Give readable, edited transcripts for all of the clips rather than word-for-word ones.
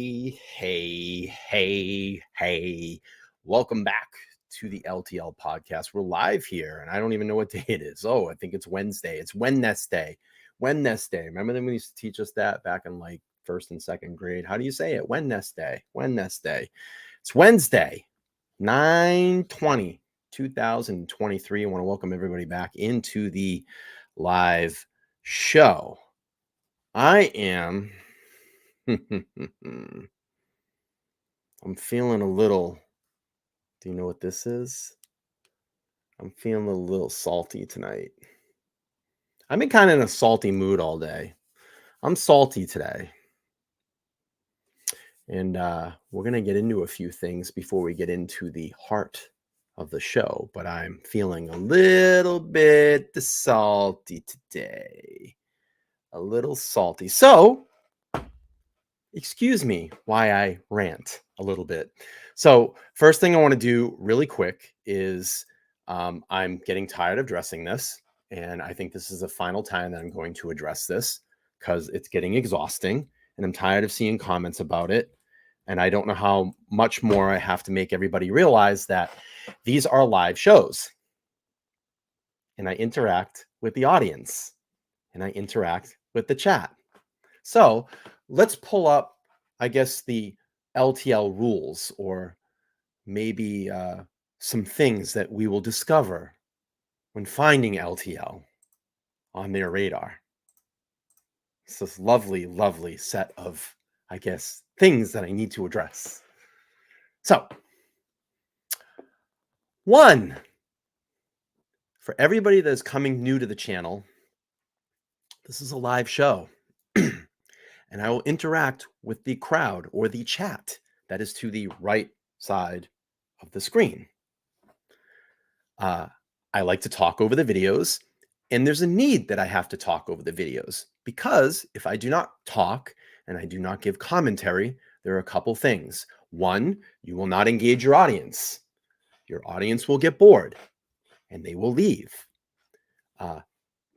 Hey. Welcome back to the LTL podcast. We're live here, and I don't even know what day it is. Oh, I think it's Wednesday. It's Wednesday. Wednesday. Remember when they used to teach us that back in like first and second grade? How do you say it? Wednesday. It's Wednesday, 9/20, 2023. I want to welcome everybody back into the live show. I am... I'm feeling a little... Do you know what this is? I'm feeling a little salty tonight. I've been kind of in a salty mood all day. I'm salty today. And we're going to get into a few things before we get into the heart of the show. But I'm feeling a little bit salty today. A little salty. So, excuse me why I rant a little bit. So first thing I want to do really quick is I'm getting tired of addressing this. And I think this is the final time that I'm going to address this because it's getting exhausting and I'm tired of seeing comments about it. And I don't know how much more I have to make everybody realize that these are live shows. And I interact with the audience and I interact with the chat. So let's pull up, I guess, the LTL rules, or maybe some things that we will discover when finding LTL on their radar. It's this lovely set of, I guess, things that I need to address. So, one, for everybody that is coming new to the channel, this is a live show. And I will interact with the crowd or the chat that is to the right side of the screen. I like to talk over the videos, and there's a need that I have to talk over the videos because if I do not talk and I do not give commentary, there are a couple things. One, you will not engage your audience. Your audience will get bored and they will leave.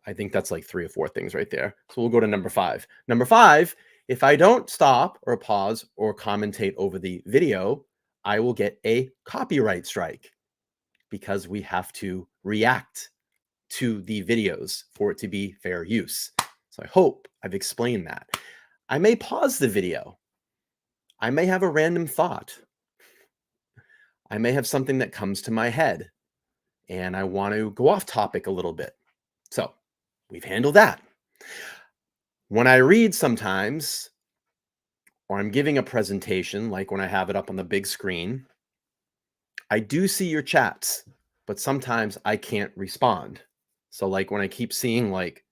I think that's like 3 or 4 things right there. So we'll go to number 5. Number 5, if I don't stop or pause or commentate over the video, I will get a copyright strike because we have to react to the videos for it to be fair use. So I hope I've explained that. I may pause the video. I may have a random thought. I may have something that comes to my head and I want to go off topic a little bit. So we've handled that. When I read sometimes, or I'm giving a presentation, like when I have it up on the big screen, I do see your chats, but sometimes I can't respond. So like when I keep seeing like,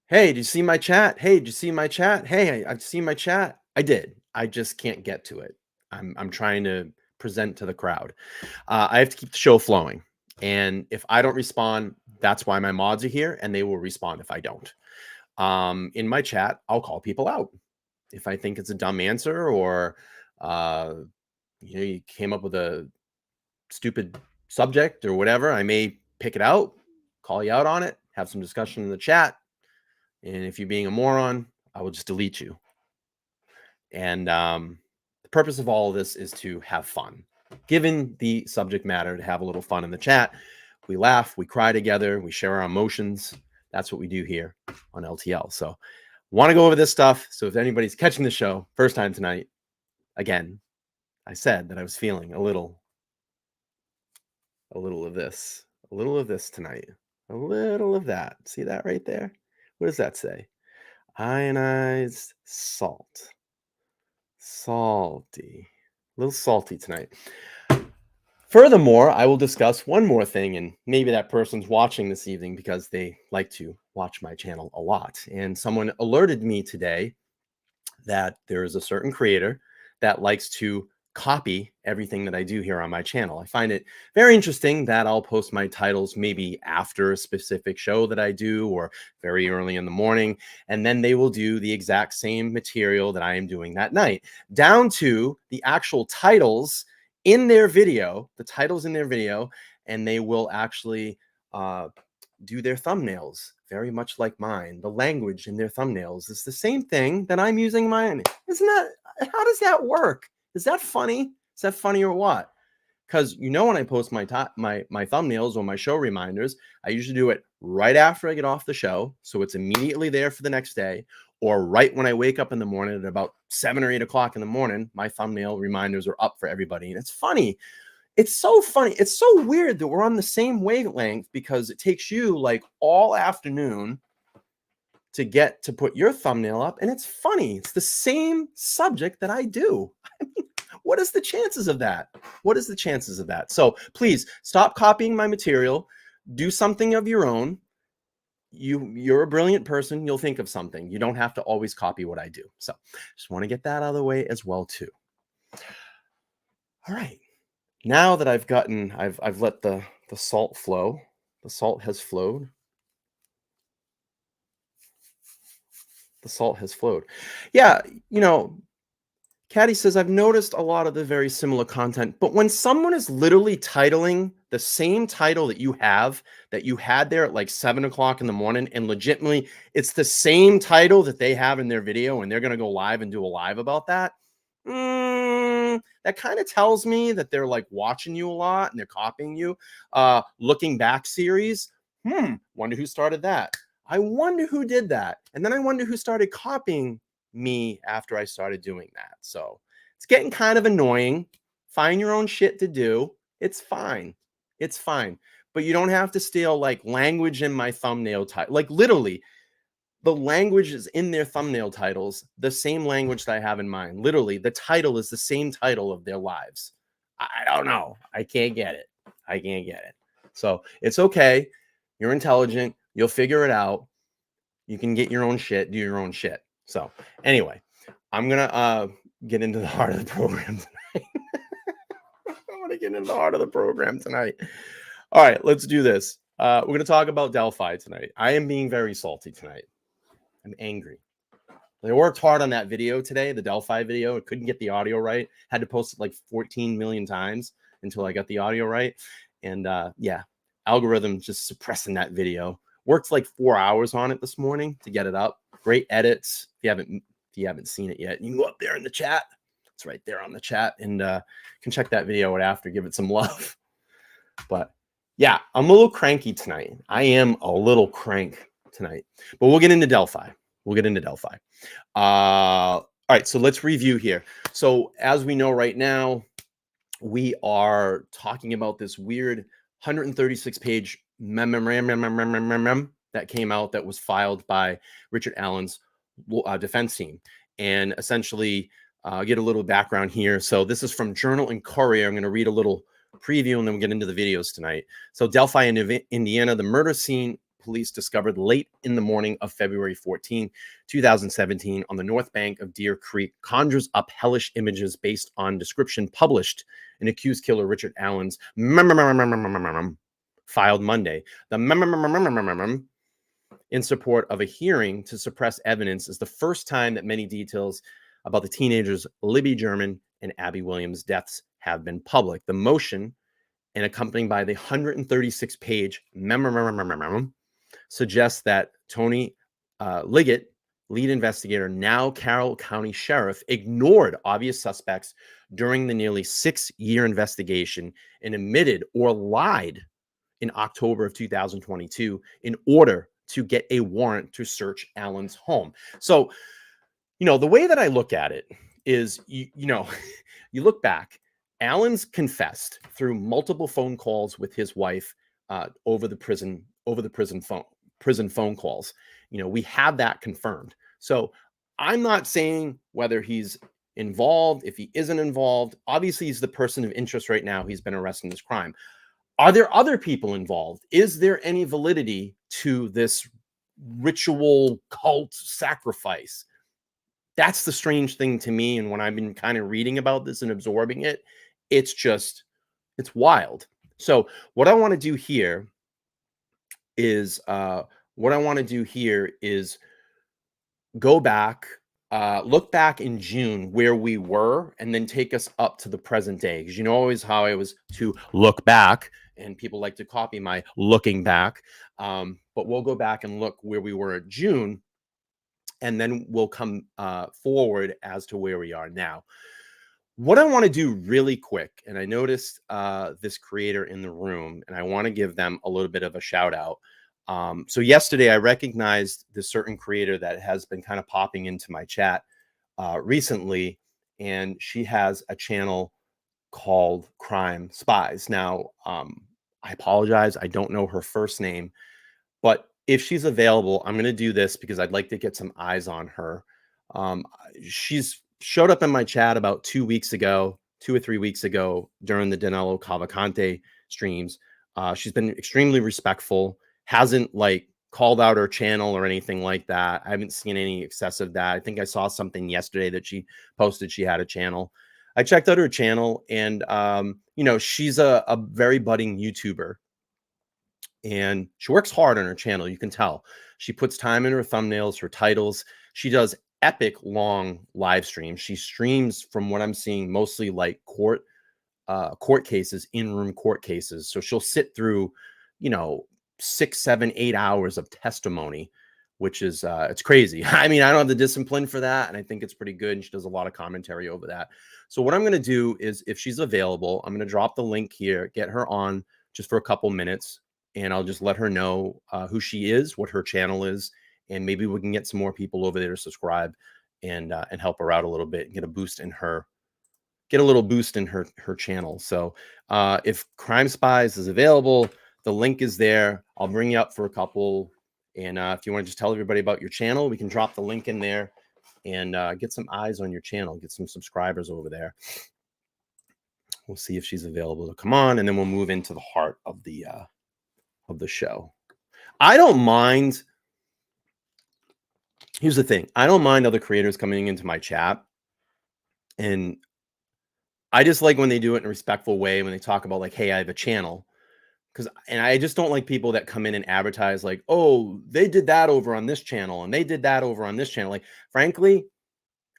hey, did you see my chat? Hey, did you see my chat? Hey, I've seen my chat. I did. I just can't get to it. I'm trying to present to the crowd. I have to keep the show flowing. And if I don't respond, that's why my mods are here and they will respond if I don't. In my chat, I'll call people out. If I think it's a dumb answer or, you came up with a stupid subject or whatever, I may pick it out, call you out on it, have some discussion in the chat. And if you're being a moron, I will just delete you. And the purpose of all of this is to have fun. Given the subject matter, to have a little fun in the chat. We laugh, we cry together, we share our emotions. That's what we do here on LTL. So want to go over this stuff. So if anybody's catching the show first time tonight, again, I said that I was feeling a little of this tonight, a little of that. See that right there? What does that say? Ionized salt. Salty. A little salty tonight. Furthermore, I will discuss one more thing, and maybe that person's watching this evening because they like to watch my channel a lot. And someone alerted me today that there is a certain creator that likes to copy everything that I do here on my channel. I find it very interesting that I'll post my titles maybe after a specific show that I do or very early in the morning, and then they will do the exact same material that I am doing that night, down to the actual titles in their video, and they will actually do their thumbnails very much like mine. The language in their thumbnails is the same thing that I'm using mine. Isn't that, how does that work? Is that funny? Is that funny or what? Because when I post my thumbnails or my show reminders, I usually do it right after I get off the show, so it's immediately there for the next day, or right when I wake up in the morning at about 7 or 8 o'clock in the morning. My thumbnail reminders are up for everybody, and it's funny. It's so funny. It's so weird that we're on the same wavelength, because it takes you like all afternoon to get to put your thumbnail up, and it's funny. It's the same subject that I do. I mean, what is the chances of that? What is the chances of that? So please stop copying my material. Do something of your own. You're a brilliant person. You'll think of something. You don't have to always copy what I do. So just want to get that out of the way as well too. All right. Now that I've let the salt flow. The salt has flowed. The salt has flowed. Yeah, Caddy says, I've noticed a lot of the very similar content, but when someone is literally titling the same title that you had there at like 7 o'clock in the morning, and legitimately it's the same title that they have in their video, and they're going to go live and do a live about that, that kind of tells me that they're like watching you a lot and they're copying you. Looking back series. Wonder who started that. I wonder who did that. And then I wonder who started copying me after I started doing that. So it's getting kind of annoying. Find your own shit to do. It's fine. It's fine. But you don't have to steal like language in my thumbnail title. Like literally, the language is in their thumbnail titles, the same language that I have in mine. Literally, the title is the same title of their lives. I don't know. I can't get it. I can't get it. So it's okay. You're intelligent. You'll figure it out. You can get your own shit, do your own shit. So anyway, I'm going to get into the heart of the program tonight. I want to get into the heart of the program tonight. All right, let's do this. We're going to talk about Delphi tonight. I am being very salty tonight. I'm angry. I worked hard on that video today, the Delphi video. I couldn't get the audio right. Had to post it like 14 million times until I got the audio right. And yeah, algorithm just suppressing that video. Worked like 4 hours on it this morning to get it up. Great edits. If you haven't seen it yet, you can go up there in the chat. It's right there on the chat, and can check that video out after. Give it some love. But yeah, I'm a little cranky tonight. I am a little crank tonight. But we'll get into Delphi. All right, so let's review here. So as we know right now, we are talking about this weird 136-page memorandum that came out that was filed by Richard Allen's defense team. And essentially, get a little background here. So this is from Journal and Courier. I'm going to read a little preview, and then we'll get into the videos tonight. So Delphi, Indiana, the murder scene police discovered late in the morning of February 14, 2017 on the north bank of Deer Creek conjures up hellish images based on description published in accused killer Richard Allen's filed Monday. The in support of a hearing to suppress evidence is the first time that many details about the teenagers Libby German and Abby Williams' deaths have been public. The motion, and accompanied by the 136-page memorandum, suggests that Tony Liggett, lead investigator, now Carroll County Sheriff, ignored obvious suspects during the nearly 6-year investigation and admitted or lied in October of 2022 in order to get a warrant to search Allen's home. So, the way that I look at it is, you look back, Allen's confessed through multiple phone calls with his wife over the prison phone calls. We have that confirmed. So I'm not saying whether he's involved, if he isn't involved. Obviously, he's the person of interest right now. He's been arrested in this crime. Are there other people involved? Is there any validity to this ritual cult sacrifice? That's the strange thing to me. And when I've been kind of reading about this and absorbing it, it's wild. So what I want to do here is go back look back in June where we were and then take us up to the present day. Because you know always how I was to look back, and people like to copy my looking back. But we'll go back and look where we were in June, and then we'll come forward as to where we are now. What I want to do really quick, and I noticed this creator in the room, and I want to give them a little bit of a shout out. So yesterday I recognized this certain creator that has been kind of popping into my chat recently, and she has a channel called Crime Spies. Now, I apologize, I don't know her first name, but if she's available, I'm going to do this because I'd like to get some eyes on her. She's showed up in my chat about 2 weeks ago, 2 or 3 weeks ago during the Danilo Cavalcante streams. She's been extremely respectful, hasn't like called out her channel or anything like that. I haven't seen any excessive that. I think I saw something yesterday that she posted she had a channel. I checked out her channel, and she's a very budding YouTuber, and she works hard on her channel. You can tell she puts time in her thumbnails, her titles. She does epic long live streams. She streams, from what I'm seeing, mostly like court cases, in-room court cases. So she'll sit through 6, 7, 8 hours of testimony, which is it's crazy. I mean, I don't have the discipline for that, and I think it's pretty good, and she does a lot of commentary over that. So what I'm going to do is, if she's available, I'm going to drop the link here, get her on just for a couple minutes, and I'll just let her know who she is, what her channel is, and maybe we can get some more people over there to subscribe and help her out a little bit and get a little boost in her channel. So if Crime Spies is available, the link is there. I'll bring you up for a couple. And if you want to just tell everybody about your channel, we can drop the link in there and get some eyes on your channel, get some subscribers over there. We'll see if she's available to come on, and then we'll move into the heart of the show. I don't mind. Here's the thing. I don't mind other creators coming into my chat, and I just like when they do it in a respectful way, when they talk about like, hey, I have a channel. And I just don't like people that come in and advertise like, oh, they did that over on this channel and they did that over on this channel. Like, frankly,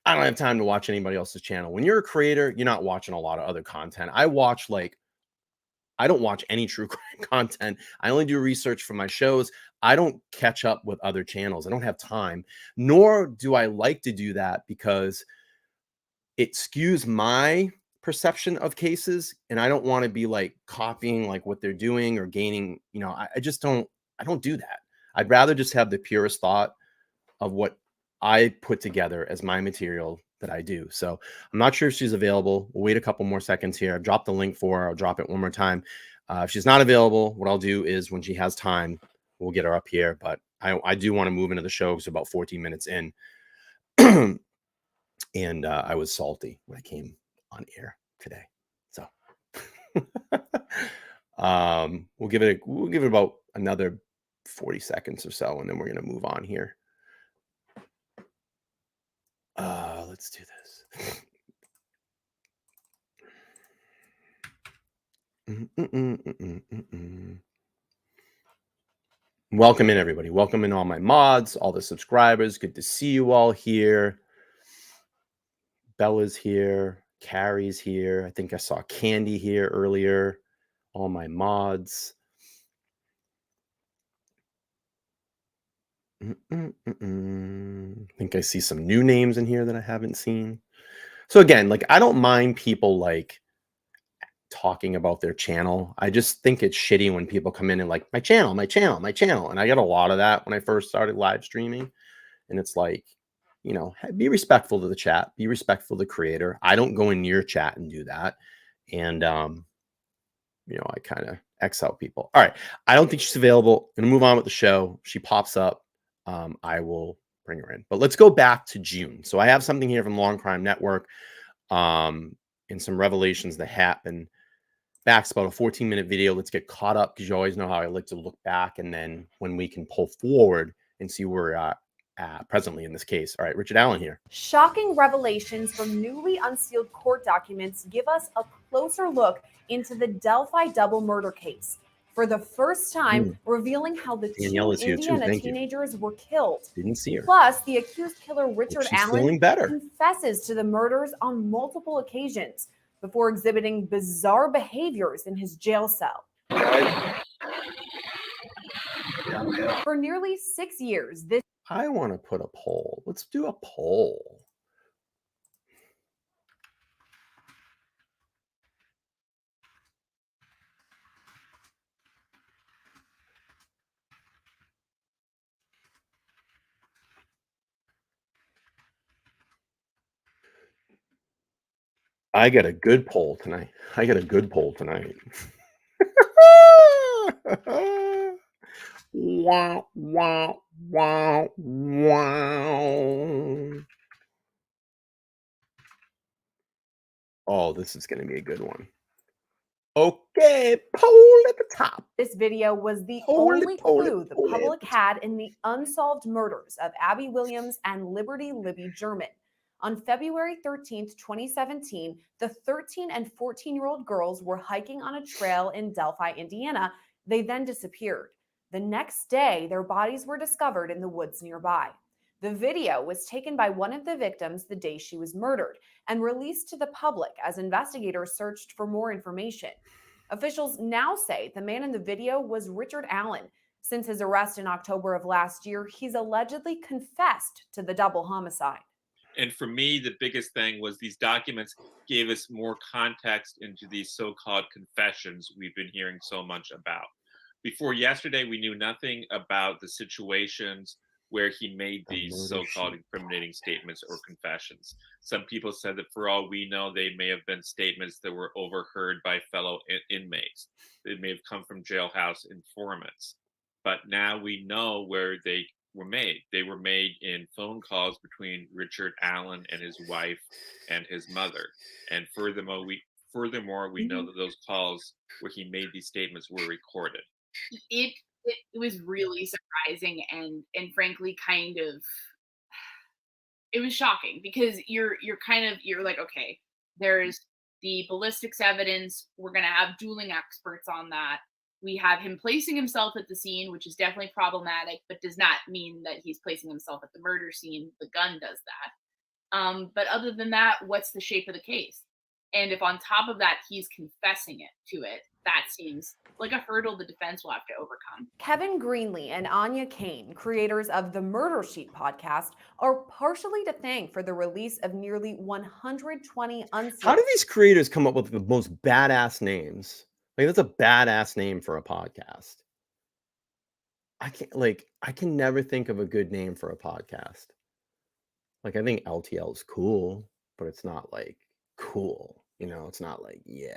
I don't have time to watch anybody else's channel. When you're a creator, you're not watching a lot of other content. I don't watch any true crime content. I only do research for my shows. I don't catch up with other channels. I don't have time, nor do I like to do that, because it skews my perception of cases, and I don't want to be like copying like what they're doing or gaining, I don't do that. I'd rather just have the purest thought of what I put together as my material that I do. So I'm not sure if she's available. We'll wait a couple more seconds here. I've dropped the link for her. I'll drop it one more time. If she's not available, what I'll do is when she has time, we'll get her up here. But I do want to move into the show because about 14 minutes in. And I was salty when I came on air today. So we'll give it about another 40 seconds or so, and then we're going to move on here. Let's do this. Welcome in, everybody. Welcome in all my mods, all the subscribers. Good to see you all here. Bella's here. Carrie's here. I think I saw Candy here earlier. All my mods. I think I see some new names in here that I haven't seen. So again, like, I don't mind people like talking about their channel. I just think it's shitty when people come in and like, my channel. And I get a lot of that when I first started live streaming. And it's like, be respectful to the chat, be respectful to the creator. I don't go in your chat and do that. And, I kind of X out people. All right. I don't think she's available. I'm going to move on with the show. She pops up. I will bring her in. But let's go back to June. So I have something here from Long Crime Network and some revelations that happened back. It's about a 14-minute video. Let's get caught up, because you always know how I like to look back, and then when we can pull forward and see where we're at presently in this case. All right, Richard Allen here. Shocking revelations from newly unsealed court documents give us a closer look into the Delphi double murder case. for the first time, revealing how the Danielle two is here too. Indiana Thank you. teenagers were killed. Didn't see her. Plus, the accused killer Richard She's Allen feeling better. confesses to the murders on multiple occasions before exhibiting bizarre behaviors in his jail cell. For nearly 6 years, this I want to put a poll. Let's do a poll. I got a good poll tonight. Wow, wow, wow, wow. Oh, this is going to be a good one. Okay, poll at the top. This video was the Poll it, only poll it, clue the poll it. public had in the unsolved murders of Abby Williams and Liberty Libby German. On February 13th, 2017, the 13 and 14-year-old girls were hiking on a trail in Delphi, Indiana. They then disappeared. The next day, their bodies were discovered in the woods nearby. The video was taken by one of the victims the day she was murdered and released to the public as investigators searched for more information. Officials now say the man in the video was Richard Allen. Since his arrest in October of last year, he's allegedly confessed to the double homicide. And for me, the biggest thing was these documents gave us more context into these so-called confessions we've been hearing so much about. Before yesterday, we knew nothing about the situations where he made these so-called incriminating statements or confessions. Some people said that for all we know, they may have been statements that were overheard by fellow inmates. They may have come from jailhouse informants. But now we know where they were made. They were made in phone calls between Richard Allen and his wife and his mother. And furthermore, we know that those calls where he made these statements were recorded. It was really surprising and frankly kind of, it was shocking because you're like, okay, there's the ballistics evidence. We're going to have dueling experts on that. We have him placing himself at the scene, which is definitely problematic, but does not mean that he's placing himself at the murder scene. The gun does that. But other than that, what's the shape of the case? And if on top of that, he's confessing to it, that seems like a hurdle the defense will have to overcome. Kevin Greenlee and Anya Kane, creators of the Murder Sheet podcast, are partially to thank for the release of nearly 120 unsealed. How do these creators come up with the most badass names? Like, that's a badass name for a podcast. I can never think of a good name for a podcast. Like, I think LTL is cool, but it's not like cool. It's not like, yeah.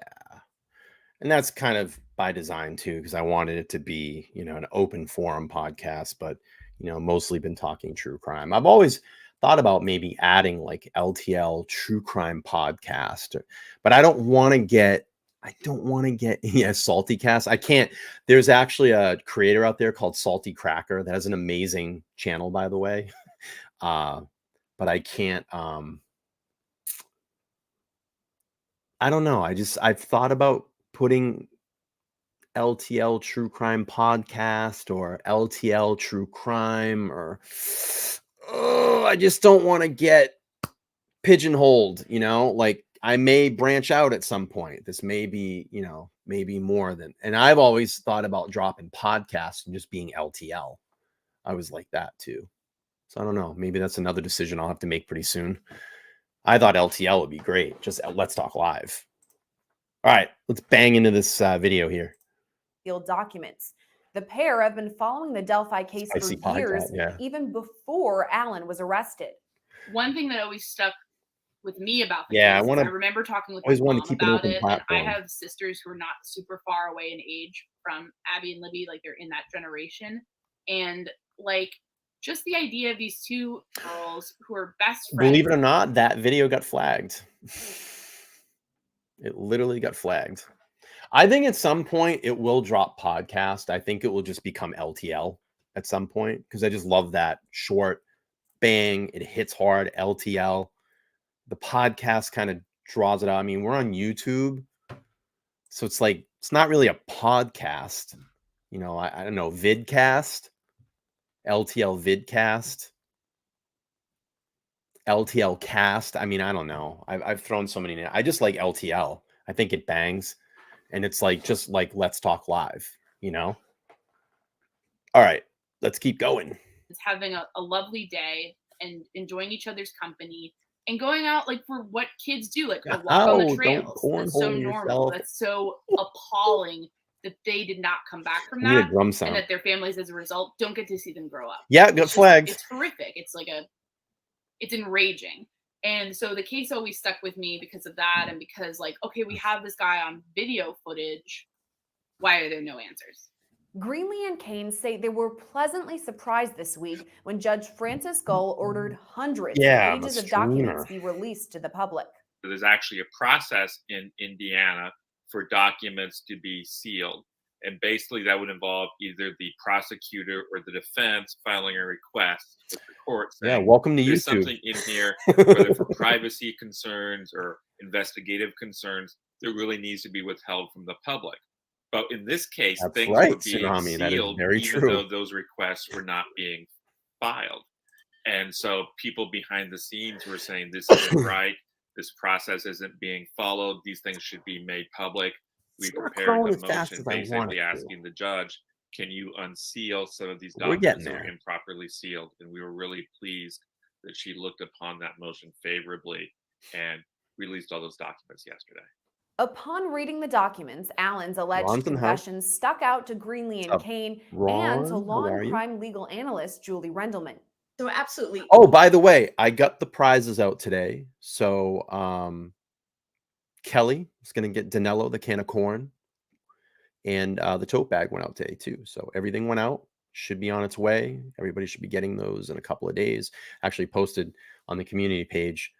And that's kind of by design too, because I wanted it to be, an open forum podcast, but, mostly been talking true crime. I've always thought about maybe adding like LTL true crime podcast, but I don't want to get Salty Cast. I can't. There's actually a creator out there called Salty Cracker that has an amazing channel, by the way. But I can't. I don't know. I've thought about putting LTL True Crime Podcast or LTL True Crime, or I just don't want to get pigeonholed. Like, I may branch out at some point. This may be, maybe more than, and I've always thought about dropping podcasts and just being LTL. I was like that too. So I don't know. Maybe that's another decision I'll have to make pretty soon. I thought LTL would be great. Just Let's Talk Live. All right, let's bang into this video here. Documents. The pair have been following the Delphi case for years, even before Allen was arrested. One thing that always stuck with me about the case, I remember talking with my mom about it. And I have sisters who are not super far away in age from Abby and Libby, like they're in that generation. And like, just the idea of these two girls who are best friends. Believe it or not, that video got flagged. It literally got flagged. I think at some point it will drop podcast. I think it will just become LTL at some point, because I just love that short bang. It hits hard. LTL. The podcast kind of draws it out. I mean, we're on YouTube, so it's like, it's not really a podcast. you know, I don't know, vidcast, LTL vidcast, LTL cast. I mean, I don't know. I've thrown so many names. I just like LTL. I think it bangs, and it's like just like Let's Talk Live, you know. All right, let's keep going. It's having a lovely day and enjoying each other's company and going out like for what kids do, like a walk on the Oh, don't trails. That's so cornhole normal. yourself. That's so appalling that they did not come back from I need a that, drum and sound. that their families, as a result, don't get to see them grow up. Yeah, got It's just, flags. it's horrific. It's like it's enraging. And so the case always stuck with me because of that, and because like, okay, we have this guy on video footage. Why are there no answers? Greenlee and Kane say they were pleasantly surprised this week when Judge Francis Gull ordered hundreds of Yeah, pages the of documents streamer. be released to the public. There's actually a process in Indiana for documents to be sealed. And basically, that would involve either the prosecutor or the defense filing a request with the court Yeah, saying, welcome to there's YouTube. something in here, whether for privacy concerns or investigative concerns, that really needs to be withheld from the public. But in this case, That's things right, were being Tsunami. That is sealed, very even true. though those requests were not being filed. And so people behind the scenes were saying, this isn't right. This process isn't being followed. These things should be made public. We It's not prepared growing the as fast motion as I want it basically to. asking the judge, can you unseal some of these We're getting documents that were there. improperly sealed? And we were really pleased that she looked upon that motion favorably and released all those documents yesterday. Upon reading the documents, Allen's alleged Ron's in the house. confessions stuck out to Greenlee and What's up, Kane and to Ron? law How are and you? crime legal analyst Julie Rendelman. So absolutely. Oh, by the way, I got the prizes out today. So Kelly is going to get Danilo the can of corn, and the tote bag went out today too. So everything went out, should be on its way. Everybody should be getting those in a couple of days. Actually posted on the community page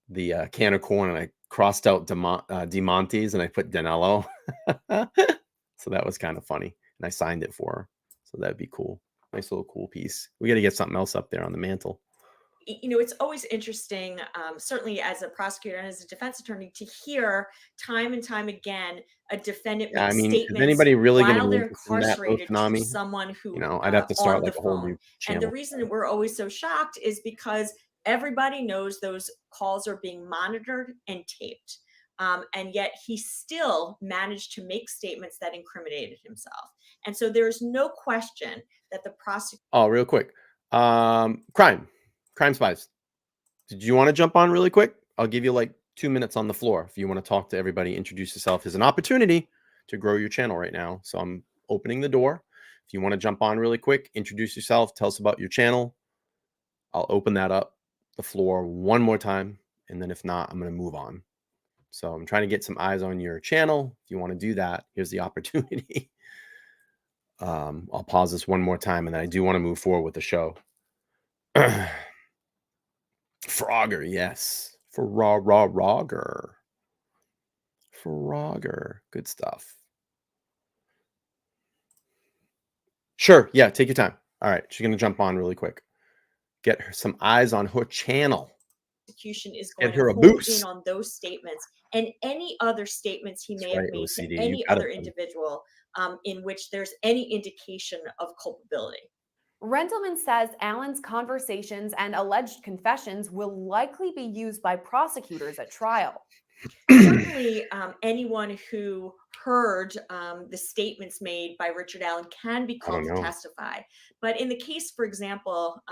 the can of corn, and I crossed out DeMonte's and I put Danilo. So that was kind of funny, and I signed it for her. So that'd be cool. Nice little cool piece. We got to get something else up there on the mantle. You know, it's always interesting, certainly as a prosecutor and as a defense attorney, to hear time and time again a defendant Yeah, make I mean, is statements anybody really going to while be they're interested in that, though, incarcerated to Tsunami? someone who, You know, I'd have to start on the like a whole phone. new And the channel. reason we're always so shocked is because everybody knows those calls are being monitored and taped. And yet he still managed to make statements that incriminated himself. And so there's no question that the prosecutor. Oh, real quick. Crime Spies. Did you want to jump on really quick? I'll give you like 2 minutes on the floor if you want to talk to everybody, introduce yourself. There's an opportunity to grow your channel right now. So I'm opening the door. If you want to jump on really quick, introduce yourself, tell us about your channel. I'll open that up, the floor one more time. And then if not, I'm going to move on. So I'm trying to get some eyes on your channel. If you want to do that, here's the opportunity. I'll pause this one more time, and then I do want to move forward with the show. Frogger, yes. Frogger. Good stuff. Sure, yeah, take your time. All right, she's going to jump on really quick. Get her some eyes on her channel. Prosecution is going Get her to a hold boost. in on those statements and any other statements he may That's have right, made OCD. to You any got other it, buddy. individual in which there's any indication of culpability. Rendelman says Allen's conversations and alleged confessions will likely be used by prosecutors at trial. Certainly, anyone who heard the statements made by Richard Allen can be called to testify. But in the case, for example,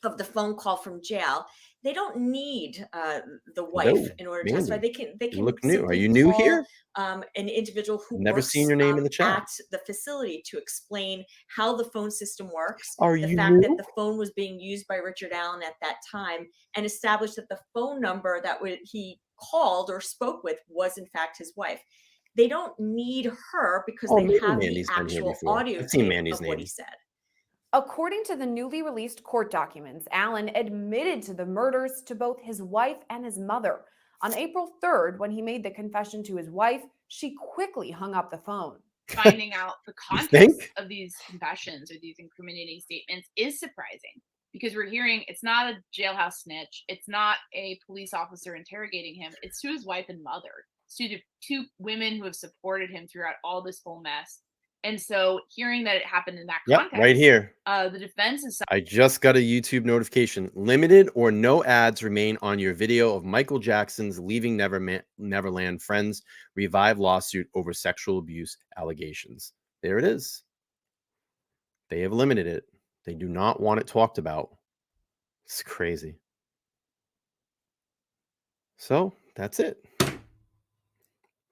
of the phone call from jail, they don't need the wife in order to testify. They can look new. Are simply you new call, here? an individual who Never works seen your name in the chat. at the facility to explain how the phone system works, Are the you fact new? that the phone was being used by Richard Allen at that time, and establish that the phone number that he called or spoke with was in fact his wife. They don't need her because they have Mandy's the been here actual before. audio I've seen tape Mandy's of what name. he said. According to the newly released court documents, Allen admitted to the murders to both his wife and his mother. On April 3rd, when he made the confession to his wife, she quickly hung up the phone. Finding out the context think? of these confessions or these incriminating statements is surprising, because we're hearing it's not a jailhouse snitch, it's not a police officer interrogating him, it's to his wife and mother. It's to the two women who have supported him throughout all this whole mess. And so hearing that it happened in that Yep, context, right here. the defense is I just got a YouTube notification. Limited or no ads remain on your video of Michael Jackson's Leaving Neverland Friends Revive lawsuit over sexual abuse allegations. There it is. They have limited it. They do not want it talked about. It's crazy. So that's it.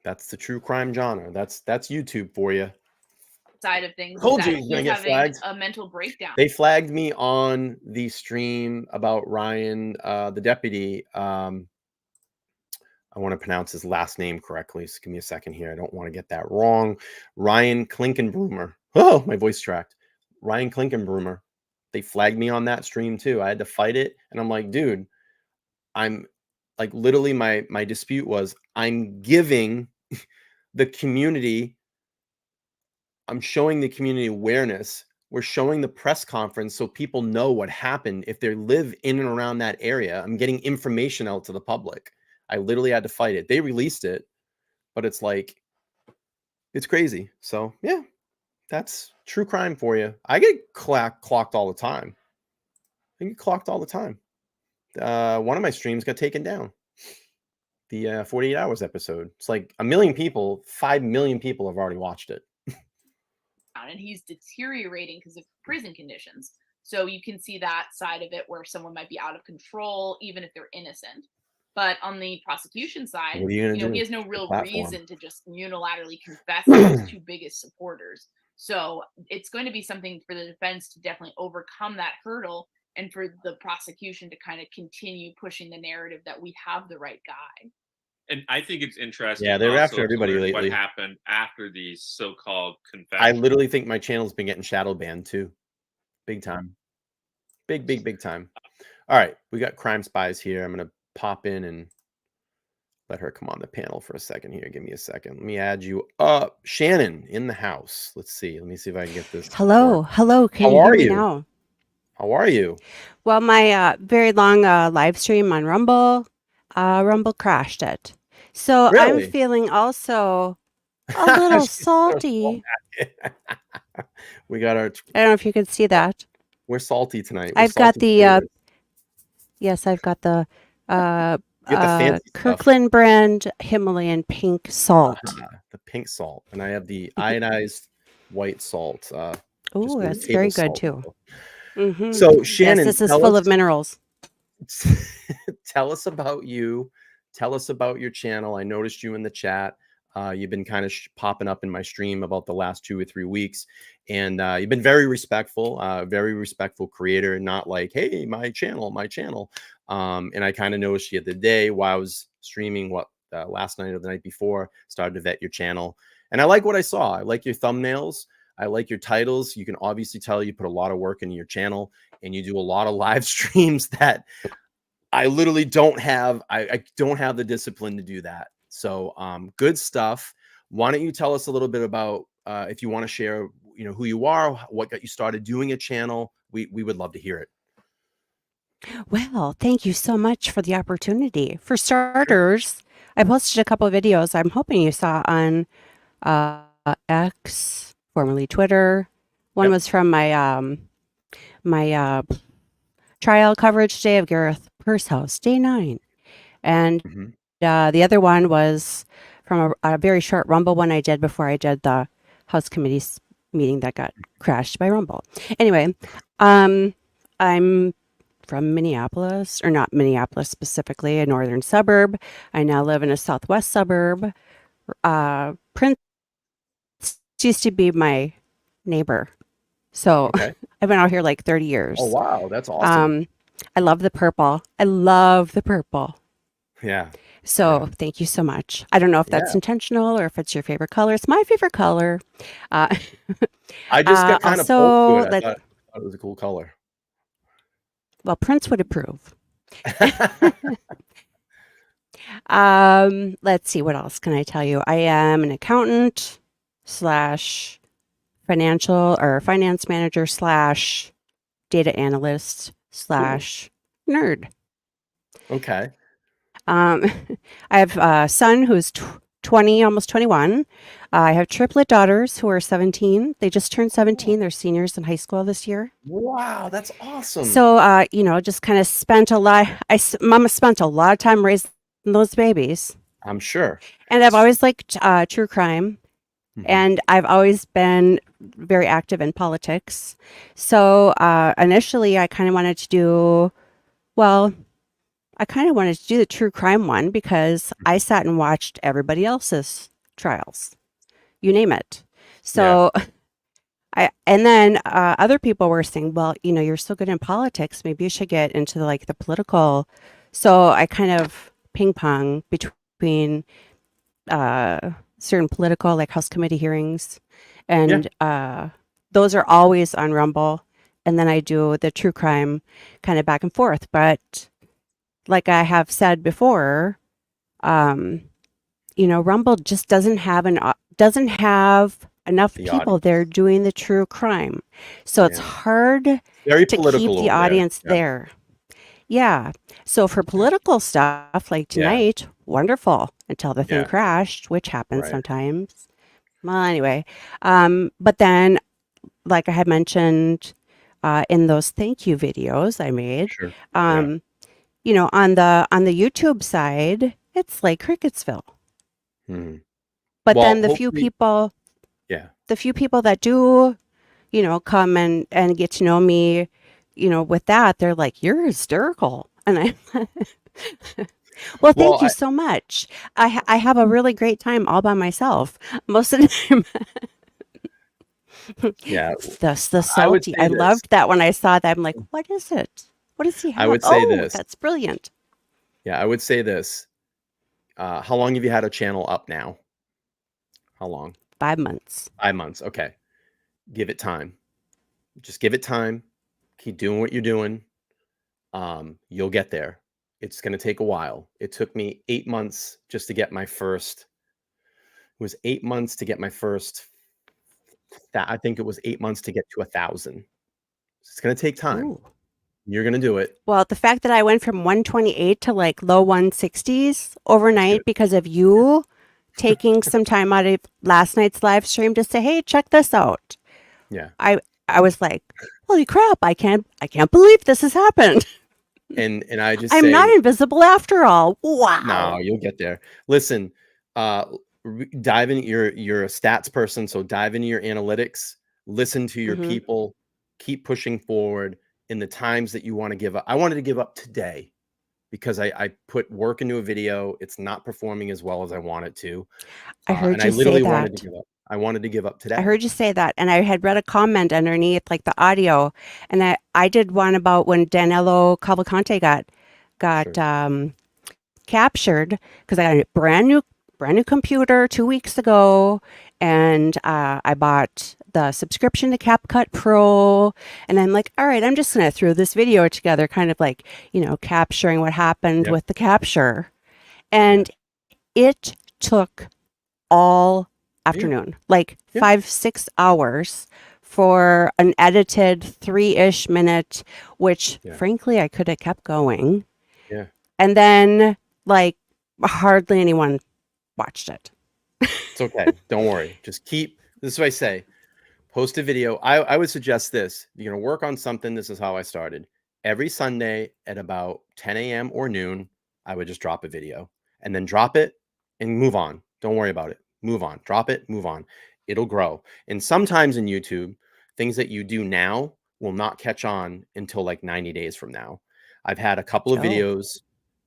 That's the true crime genre. That's YouTube for you. side of things. Told Is you that he was gonna he's get having flagged. a mental breakdown. They flagged me on the stream about Ryan, the deputy. I want to pronounce his last name correctly. So give me a second here. I don't want to get that wrong. Ryan Klinkenbroomer. Oh, my voice tracked. Ryan Klinkenbroomer. They flagged me on that stream too. I had to fight it. And I'm like, dude, I'm like, literally my dispute was I'm giving the community, I'm showing the community awareness. We're showing the press conference so people know what happened if they live in and around that area. I'm getting information out to the public. I literally had to fight it. They released it, but it's like, it's crazy. So yeah, that's true crime for you. I get clocked all the time. I get clocked all the time. One of my streams got taken down. The 48 Hours episode. It's like 1 million people, 5 million people have already watched it. And he's deteriorating because of prison conditions. So you can see that side of it where someone might be out of control, even if they're innocent. But on the prosecution side, What are you gonna do? he has no real Platform. reason to just unilaterally confess to his two biggest supporters. So it's going to be something for the defense to definitely overcome that hurdle, and for the prosecution to kind of continue pushing the narrative that we have the right guy. And I think it's interesting. Yeah, they're also after to everybody learn lately. What happened after these so-called I confessions? literally think my channel's been getting shadow banned too. Big time. Big time. All right, we got Crime Spies here. I'm gonna pop in and let her come on the panel for a second here. Give me a second. Let me add you up. Shannon in the house. Let's see. Let me see if I can get this. Hello. Hello. Can How you hear are me you? now? How are you? Well, my very long live stream on Rumble crashed it. So I'm Really? feeling also a little salty. We got our. I don't know if you could see that. We're salty tonight. We're I've got salty the potatoes. yes, I've got the You got the fancy stuff. Kirkland brand Himalayan pink salt. The pink salt, and I have the iodized white salt. Just Oh, with that's table very good salt. too. Mhm. So Shannon, Yes, this is tell full us- of minerals. tell us about you. Tell us about your channel. I noticed you in the chat. You've been kind of popping up in my stream about the last 2 or 3 weeks, and you've been very respectful creator, not like, hey, my channel. And I kind of noticed you the day while I was streaming, last night or the night before, started to vet your channel. And I like what I saw. I like your thumbnails. I like your titles. You can obviously tell you put a lot of work into your channel, and you do a lot of live streams that I literally don't have. I don't have the discipline to do that. So good stuff. Why don't you tell us a little bit about, if you want to share, who you are, what got you started doing a channel? We would love to hear it. Well, thank you so much for the opportunity. For starters, I posted a couple of videos I'm hoping you saw on X, formerly Twitter. One was from my my trial coverage day of Gareth Pursehouse, day 9. And the other one was from a very short Rumble one I did before I did the House Committee's meeting that got crashed by Rumble. Anyway, I'm from Minneapolis, or not Minneapolis specifically, a northern suburb. I now live in a southwest suburb. Prince used to be my neighbor. So Okay. I've been out here like 30 years. Oh, wow. That's awesome. I love the purple. I love the purple. Yeah. So thank you so much. I don't know if that's intentional or if it's your favorite color. It's my favorite color. I just got kind of pulled to it. I thought it was a cool color. Well, Prince would approve. Let's see. What else can I tell you? I am an accountant / financial or finance manager / data analyst / nerd. Okay. I have a son who's 20, almost 21. I have triplet daughters who are 17. They just turned 17. They're seniors in high school this year. Wow, that's awesome. So, just kind of spent a lot. Mama spent a lot of time raising those babies. I'm sure. And I've always liked true crime. And I've always been very active in politics. So initially, I kind of wanted to do the true crime one because I sat and watched everybody else's trials, you name it. So and then other people were saying, well, you're so good in politics, maybe you should get into the political. So I kind of ping pong between certain political, like House committee hearings, and those are always on Rumble. And then I do the true crime kind of back and forth. But like I have said before, Rumble just doesn't have enough people there doing the true crime. So it's hard to keep the audience there. Yeah. So for political stuff like tonight, wonderful until the thing crashed, which happens sometimes. Well, anyway, but then, like I had mentioned in those thank you videos I made, on the YouTube side, it's like Cricketsville. But then the few people that do, come and get to know me, with that, they're like, you're hysterical. And I, thank you so much. I have a really great time all by myself most of the time. The salty. I loved that when I saw that. I'm like, what is it? What does he have? I would say this. That's brilliant. Yeah, I would say this. How long have you had a channel up now? How long? 5 months. 5 months. Okay. Give it time. Just give it time. Keep doing what you're doing. You'll get there. It's going to take a while. It took me 8 months just to get my first. It was 8 months to get my first. I think it was 8 months to get to 1,000. It's going to take time. Ooh. You're going to do it. Well, the fact that I went from 128 to low 160s overnight because of you taking some time out of last night's live stream to say, hey, check this out. Yeah. I was like, holy crap, I can't believe this has happened. And I just I'm not invisible after all. Wow. No, you'll get there. Listen, dive in. You're a stats person, so dive into your analytics, listen to your people, keep pushing forward in the times that you want to give up. I wanted to give up today because I put work into a video. It's not performing as well as I want it to. I heard you say that. Wanted to give up. I wanted to give up today. I heard you say that. And I had read a comment underneath, the audio. And I did one about when Danilo Cavalcante got captured, because I got a brand new computer 2 weeks ago. And I bought the subscription to CapCut Pro. And I'm like, all right, I'm just going to throw this video together, kind of capturing what happened with the capture. And it took all afternoon, 5-6 hours for an edited 3-ish minute, which frankly I could have kept going. Yeah. And then hardly anyone watched it. It's okay. Don't worry. Just keep, this is what I say, post a video. I would suggest this. You're going to work on something. This is how I started. Every Sunday at about 10 a.m. or noon, I would just drop a video and then drop it and move on. Don't worry about it. Move on, drop it, move on. It'll grow. And sometimes in YouTube, things that you do now will not catch on until 90 days from now. I've had a couple of videos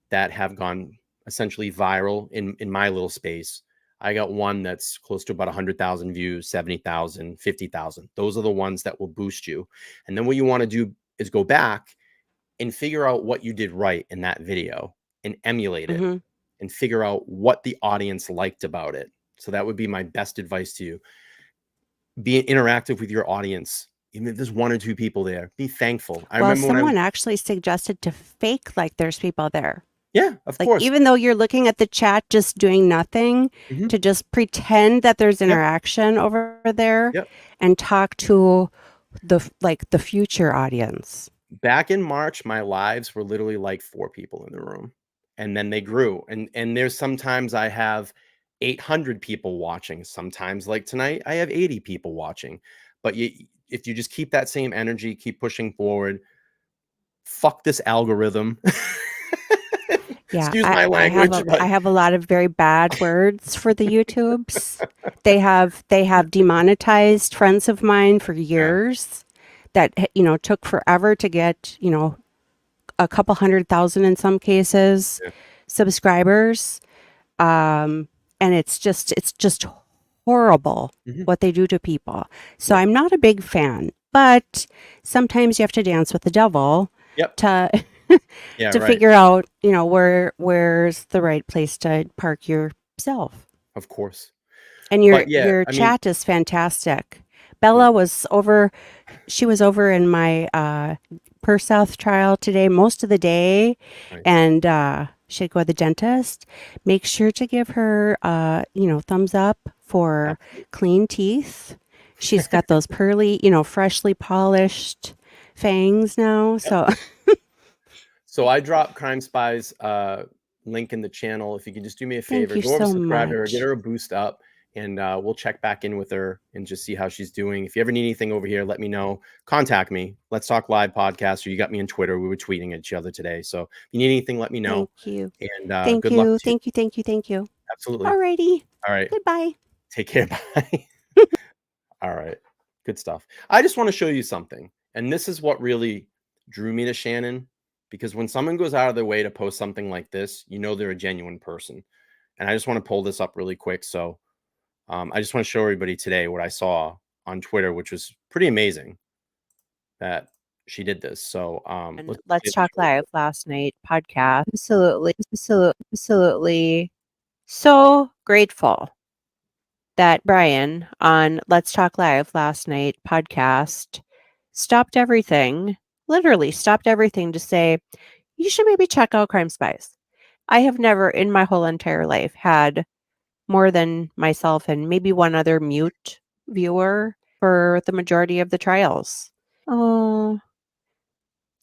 that have gone essentially viral in my little space. I got one that's close to about 100,000 views, 70,000, 50,000. Those are the ones that will boost you. And then what you want to do is go back and figure out what you did right in that video and emulate it and figure out what the audience liked about it. So that would be my best advice to you. Be interactive with your audience. Even if there's 1 or 2 people there, be thankful. I remember someone actually suggested to fake there's people there. Yeah, of course. Even though you're looking at the chat, just doing nothing, to just pretend that there's interaction over there and talk to the future audience. Back in March, my lives were literally 4 people in the room, and then they grew. And there's sometimes I have 800 people watching. Sometimes, like tonight, I have 80 people watching. But if you just keep that same energy, keep pushing forward, fuck this algorithm. Yeah, Excuse my language. I have a lot of very bad words for the YouTubes. They have demonetized friends of mine for years that, you know, took forever to get, you know, a couple 100,000 in some cases subscribers. And it's just horrible what they do to people. So I'm not a big fan, but sometimes you have to dance with the devil to figure out, you know, where's the right place to park yourself. Of course. And your chat is fantastic. Bella was over. She was over in my Perth South trial today, most of the day, and she'd go to the dentist. Make sure to give her, you know, thumbs up for clean teeth. She's got those pearly, you know, freshly polished fangs now. So, so I dropped Crime Spies link in the channel. If you could just do me a favor, go over, subscribe to her, get her a boost up. And we'll check back in with her and just see how she's doing. If you ever need anything over here, let me know. Contact me. Let's Talk Live podcast, or you got me on Twitter. We were tweeting at each other today. So if you need anything, let me know. Thank you. And good luck. Thank you. Absolutely. Alrighty. All right. Goodbye. Take care. Bye. All right. Good stuff. I just want to show you something. And this is what really drew me to Shannon, because when someone goes out of their way to post something like this, you know they're a genuine person. And I just want to pull this up really quick. So I just want to show everybody today what I saw on Twitter, which was pretty amazing that she did this. So Let's Talk Live last night podcast. Absolutely so grateful that Brian on Let's Talk Live last night podcast literally stopped everything to say, you should maybe check out Crime Spies. I have never in my whole entire life had more than myself and maybe one other mute viewer for the majority of the trials. Oh,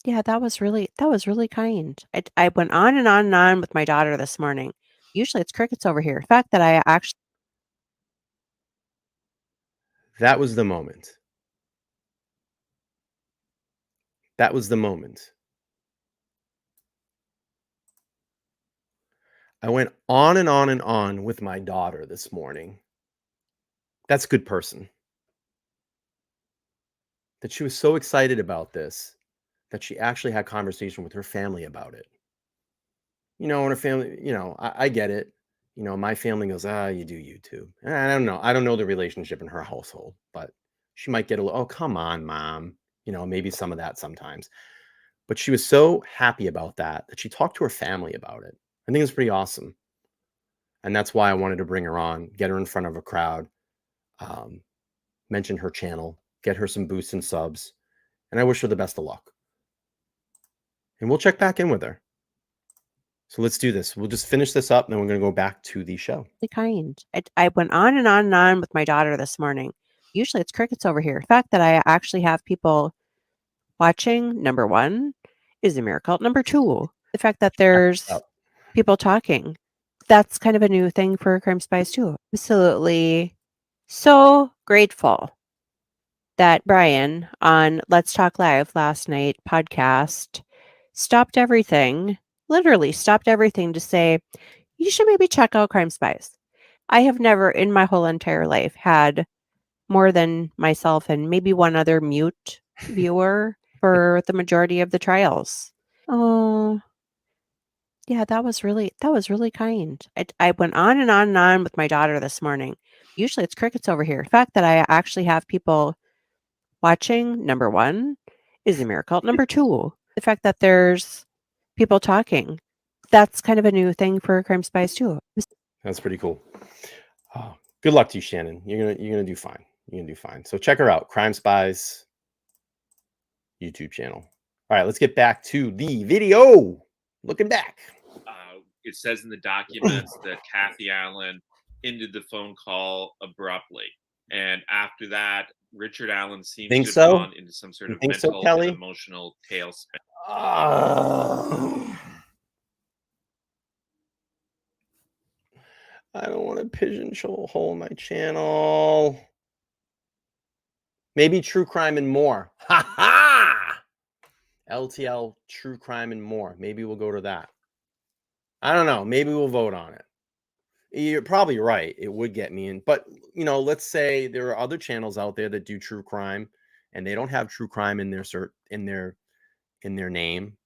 yeah, that was really kind. I went on and on and on with my daughter this morning. Usually it's crickets over here. The fact that I actually... That was the moment. That was the moment. I went on and on and on with my daughter this morning. That's a good person. That she was so excited about this that she actually had conversation with her family about it. You know, when her family, you know, I get it. You know, my family goes, you do YouTube. And I don't know. I don't know the relationship in her household, but she might get a little, oh, come on, mom. You know, maybe some of that sometimes. But she was so happy about that she talked to her family about it. I think it's pretty awesome. And that's why I wanted to bring her on, get her in front of a crowd, mention her channel, get her some boosts and subs. And I wish her the best of luck. And we'll check back in with her. So let's do this. We'll just finish this up, and then we're going to go back to the show. Kind. I went on and on and on with my daughter this morning. Usually it's crickets over here. The fact that I actually have people watching, number one, is a miracle. Number two, the fact that there's people talking. That's kind of a new thing for Crime Spies too. Absolutely so grateful that Brian on Let's Talk Live last night podcast literally stopped everything to say, you should maybe check out Crime Spies. I have never in my whole entire life had more than myself and maybe one other mute viewer for the majority of the trials. Oh, yeah, that was really kind. I went on and on and on with my daughter this morning. Usually it's crickets over here. The fact that I actually have people watching, number one, is a miracle. Number two, the fact that there's people talking. That's kind of a new thing for Crime Spies too. That's pretty cool. Oh, good luck to you, Shannon. You're gonna do fine. You're gonna do fine. So check her out, Crime Spies YouTube channel. All right, let's get back to the video. Looking back. It says in the documents that Kathy Allen ended the phone call abruptly. And after that, Richard Allen seems to have gone into some sort of mental and emotional tailspin. I don't want to pigeonhole my channel. Maybe true crime and more. Ha ha! LTL, true crime and more. Maybe we'll go to that. I don't know. Maybe we'll vote on it. You're probably right. It would get me in. But, let's say there are other channels out there that do true crime and they don't have true crime in their in their name.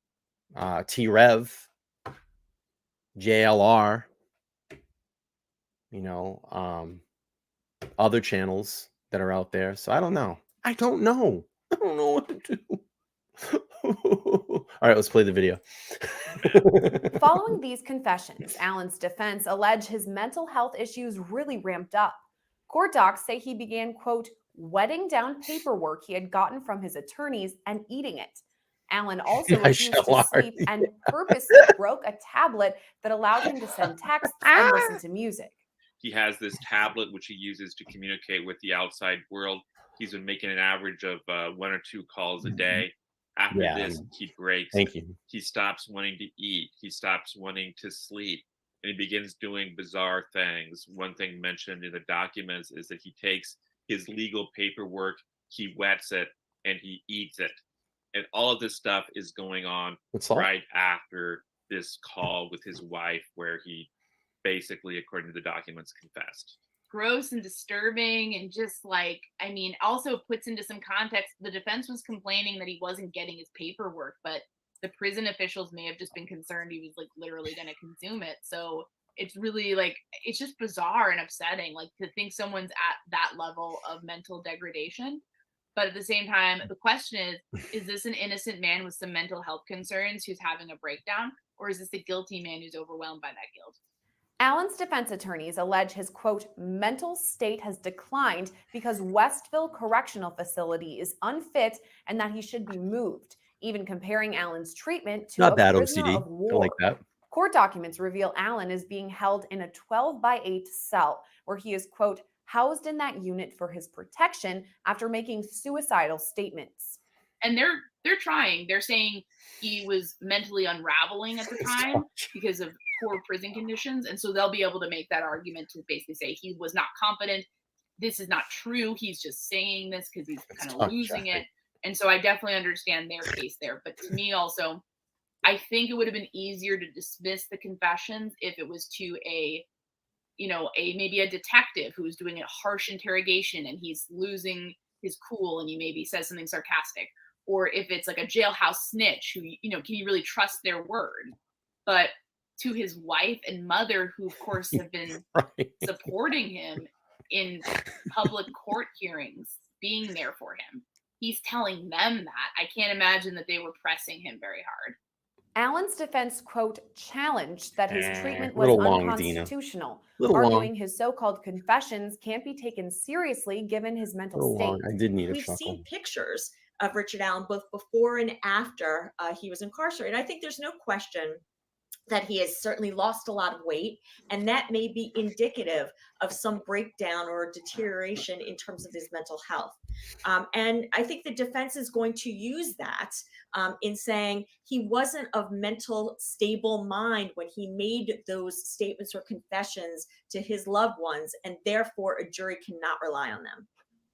T-Rev, JLR, other channels that are out there. So I don't know. I don't know what to do. All right, let's play the video. Following these confessions, Alan's defense alleged his mental health issues really ramped up. Court docs say he began, quote, wetting down paperwork he had gotten from his attorneys and eating it. Alan also refused to sleep and purposely broke a tablet that allowed him to send texts and listen to music. He has this tablet which he uses to communicate with the outside world. He's been making an average of 1 or 2 calls a day. After this, he breaks. Thank you. He stops wanting to eat. He stops wanting to sleep. And he begins doing bizarre things. One thing mentioned in the documents is that he takes his legal paperwork, he wets it, and he eats it. And all of this stuff is going on right after this call with his wife, where he basically, according to the documents, confessed. Gross and disturbing, and just also puts into some context, the defense was complaining that he wasn't getting his paperwork, but the prison officials may have just been concerned he was literally going to consume it. So it's really it's just bizarre and upsetting, to think someone's at that level of mental degradation. But at the same time, the question is this an innocent man with some mental health concerns who's having a breakdown, or is this a guilty man who's overwhelmed by that guilt? Alan's defense attorneys allege his, quote, mental state has declined because Westville Correctional Facility is unfit and that he should be moved, even comparing Alan's treatment to a prisoner of war. I like that. Court documents reveal Alan is being held in a 12-by-8 cell where he is, quote, housed in that unit for his protection after making suicidal statements. And they're trying. They're saying he was mentally unraveling at the time because of poor prison conditions. And so they'll be able to make that argument to basically say he was not competent. This is not true. He's just saying this because he's kind of losing it. And so I definitely understand their case there. But to me also, I think it would have been easier to dismiss the confessions if it was to maybe a detective who's doing a harsh interrogation and he's losing his cool and he maybe says something sarcastic. Or if it's a jailhouse snitch who, can you really trust their word? But to his wife and mother, who of course have been supporting him in public court hearings, being there for him, he's telling them that. I can't imagine that they were pressing him very hard. Alan's defense, quote, challenged that his treatment was unconstitutional, arguing his so-called confessions can't be taken seriously given his mental state. I did need a We've chuckle. seen pictures of Richard Allen both before and after he was incarcerated. I think there's no question that he has certainly lost a lot of weight, and that may be indicative of some breakdown or deterioration in terms of his mental health. And I think the defense is going to use that in saying he wasn't of mental stable mind when he made those statements or confessions to his loved ones, and therefore a jury cannot rely on them.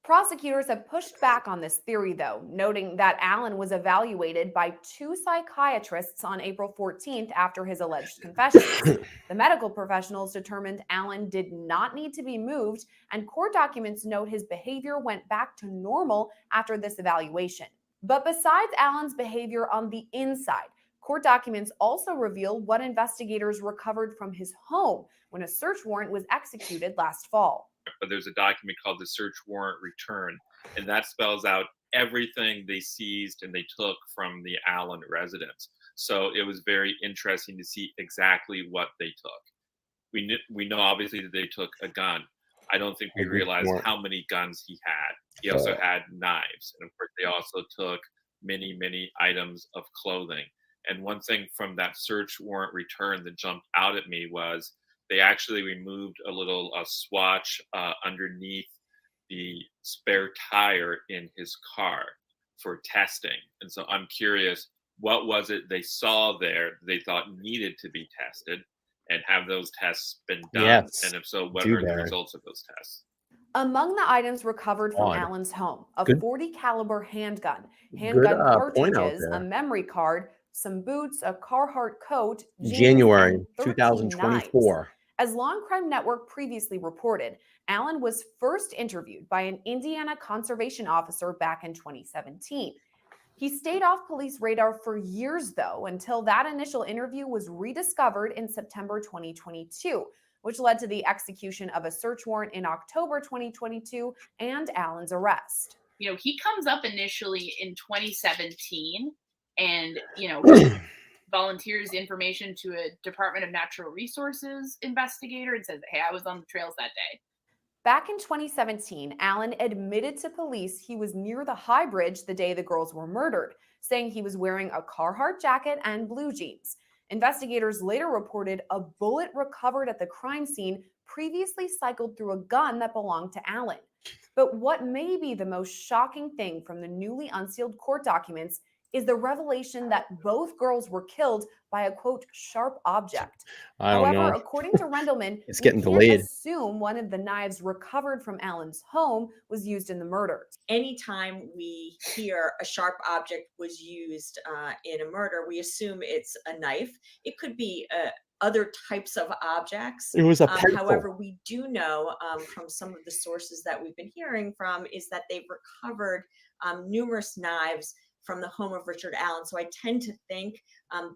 Prosecutors have pushed back on this theory, though, noting that Alan was evaluated by 2 psychiatrists on April 14th after his alleged confessions. The medical professionals determined Alan did not need to be moved, and court documents note his behavior went back to normal after this evaluation. But besides Alan's behavior on the inside, court documents also reveal what investigators recovered from his home when a search warrant was executed last fall. But there's a document called the search warrant return, and that spells out everything they seized and they took from the Allen residence. So it was very interesting to see exactly what they took. We know obviously that they took a gun. I don't think we realized how many guns he had. He also had knives, and of course they also took many items of clothing. And one thing from that search warrant return that jumped out at me was they actually removed a little swatch underneath the spare tire in his car for testing. And so I'm curious, what was it they saw there they thought needed to be tested? And have those tests been done? Yes, And if so, what do are the bear. results of those tests? Among the items recovered from Odd. Allen's home, a Good- 40 caliber handgun, Good handgun point out cartridges, a there. memory card, some boots, a Carhartt coat, jeans, January and 13 2024. knives. As Law & Crime Network previously reported, Allen was first interviewed by an Indiana conservation officer back in 2017. He stayed off police radar for years, though, until that initial interview was rediscovered in September 2022, which led to the execution of a search warrant in October 2022 and Allen's arrest. You know, he comes up initially in 2017 and, volunteers information to a Department of Natural Resources investigator and says, hey, I was on the trails that day. Back in 2017, Allen admitted to police he was near the High Bridge the day the girls were murdered, saying he was wearing a Carhartt jacket and blue jeans. Investigators later reported a bullet recovered at the crime scene previously cycled through a gun that belonged to Allen. But what may be the most shocking thing from the newly unsealed court documents is the revelation that both girls were killed by a, quote, sharp object. However, according to Rendelman, It's we getting can't delayed. assume one of the knives recovered from Allen's home was used in the murders. Anytime we hear a sharp object was used in a murder, we assume it's a knife. It could be other types of objects. It was a pencil. However, we do know from some of the sources that we've been hearing from is that they've recovered numerous knives from the home of Richard Allen. So I tend to think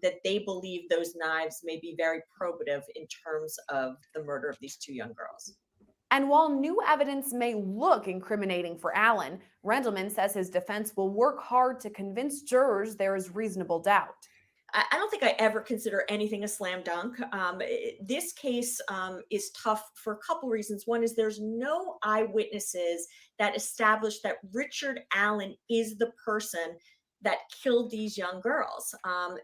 that they believe those knives may be very probative in terms of the murder of these two young girls. And while new evidence may look incriminating for Allen, Rendelman says his defense will work hard to convince jurors there is reasonable doubt. I don't think I ever consider anything a slam dunk. This case is tough for a couple reasons. One is there's no eyewitnesses that establish that Richard Allen is the person that killed these young girls.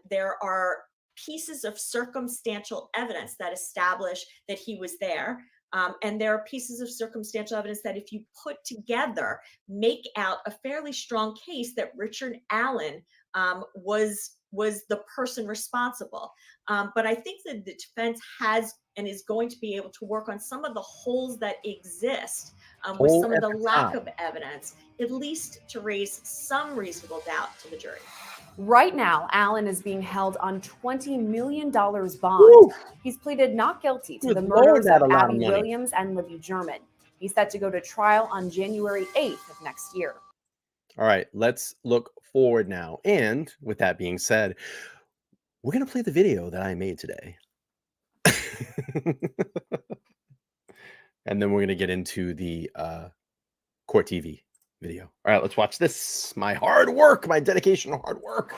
There are pieces of circumstantial evidence that establish that he was there. And there are pieces of circumstantial evidence that if you put together, make out a fairly strong case that Richard Allen was the person responsible. But I think that the defense has and is going to be able to work on some of the holes that exist with some of the lack of evidence, at least to raise some reasonable doubt to the jury. Right now, Allen is being held on $20 million bond. Woo! He's pleaded not guilty to Good the Lord, murders that of a lot of Abby money. Williams and Libby German. He's set to go to trial on January 8th of next year. All right, let's look forward now. And with that being said, we're going to play the video that I made today. And then we're going to get into the Court TV video. All right, let's watch this. My hard work, my dedication, hard work.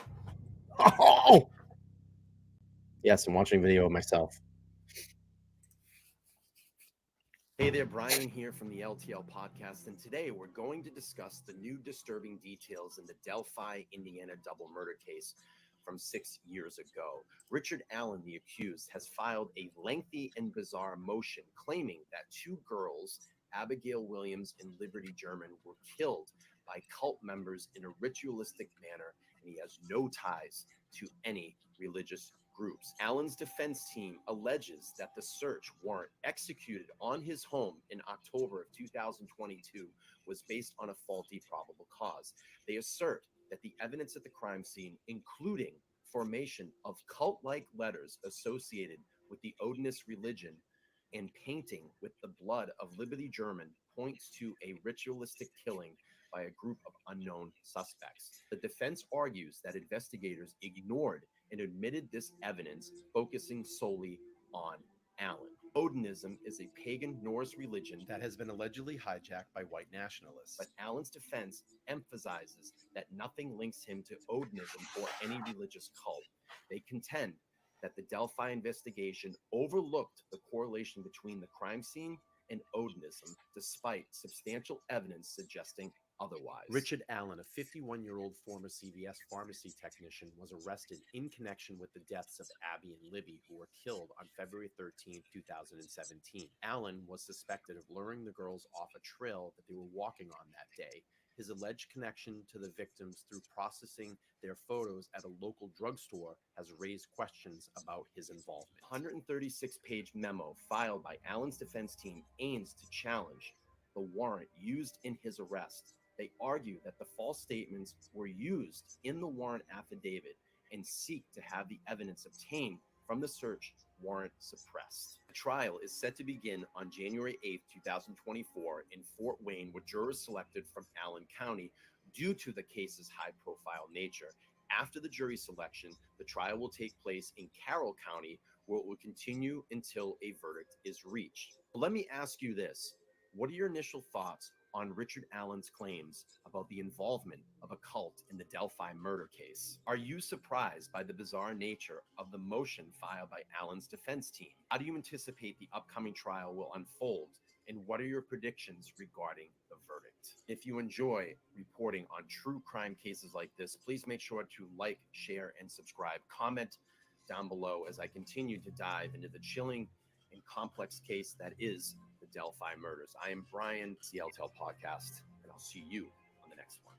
Oh! Yes, I'm watching video of myself. Hey there, Brian here from the LTL podcast, and today we're going to discuss the new disturbing details in the Delphi, Indiana double murder case from 6 years ago. Richard Allen, the accused, has filed a lengthy and bizarre motion claiming that two girls, Abigail Williams and Liberty German, were killed by cult members in a ritualistic manner, and he has no ties to any religious groups. Allen's defense team alleges that the search warrant executed on his home in October of 2022 was based on a faulty probable cause. They assert that the evidence at the crime scene, including formation of cult-like letters associated with the Odinist religion and painting with the blood of Liberty German, points to a ritualistic killing by a group of unknown suspects. The defense argues that investigators ignored and admitted this evidence, focusing solely on Allen. Odinism is a pagan Norse religion that has been allegedly hijacked by white nationalists. But Allen's defense emphasizes that nothing links him to Odinism or any religious cult. They contend that the Delphi investigation overlooked the correlation between the crime scene and Odinism, despite substantial evidence suggesting otherwise. Richard Allen, a 51-year-old former CVS pharmacy technician, was arrested in connection with the deaths of Abby and Libby, who were killed on February 13, 2017. Allen was suspected of luring the girls off a trail that they were walking on that day His alleged connection to the victims through processing their photos at a local drugstore has raised questions about his involvement. A 136-page memo filed by Allen's defense team aims to challenge the warrant used in his arrest. They argue that the false statements were used in the warrant affidavit and seek to have the evidence obtained from the search warrant suppressed. The trial is set to begin on January 8, 2024 in Fort Wayne, with jurors selected from Allen County due to the case's high-profile nature. After the jury selection, the trial will take place in Carroll County, where it will continue until a verdict is reached. But let me ask you this. What are your initial thoughts on Richard Allen's claims about the involvement of a cult in the Delphi murder case? Are you surprised by the bizarre nature of the motion filed by Allen's defense team? How do you anticipate the upcoming trial will unfold? And what are your predictions regarding the verdict? If you enjoy reporting on true crime cases like this, please make sure to like, share, and subscribe. Comment down below as I continue to dive into the chilling and complex case that is the Delphi murders. I am Brian, it's the ltlpodcast, and I'll see you on the next one.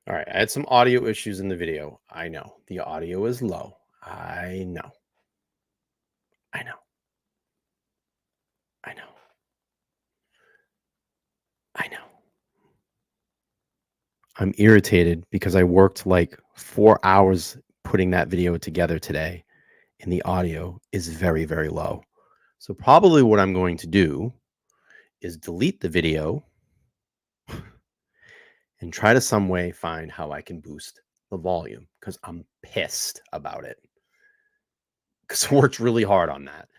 All right, I had some audio issues in the video. I know the audio is low. I know. I'm irritated because I worked like 4 hours putting that video together today, and the audio is very, very low. So probably what I'm going to do is delete the video and try to some way find how I can boost the volume, because I'm pissed about it. Because I worked really hard on that.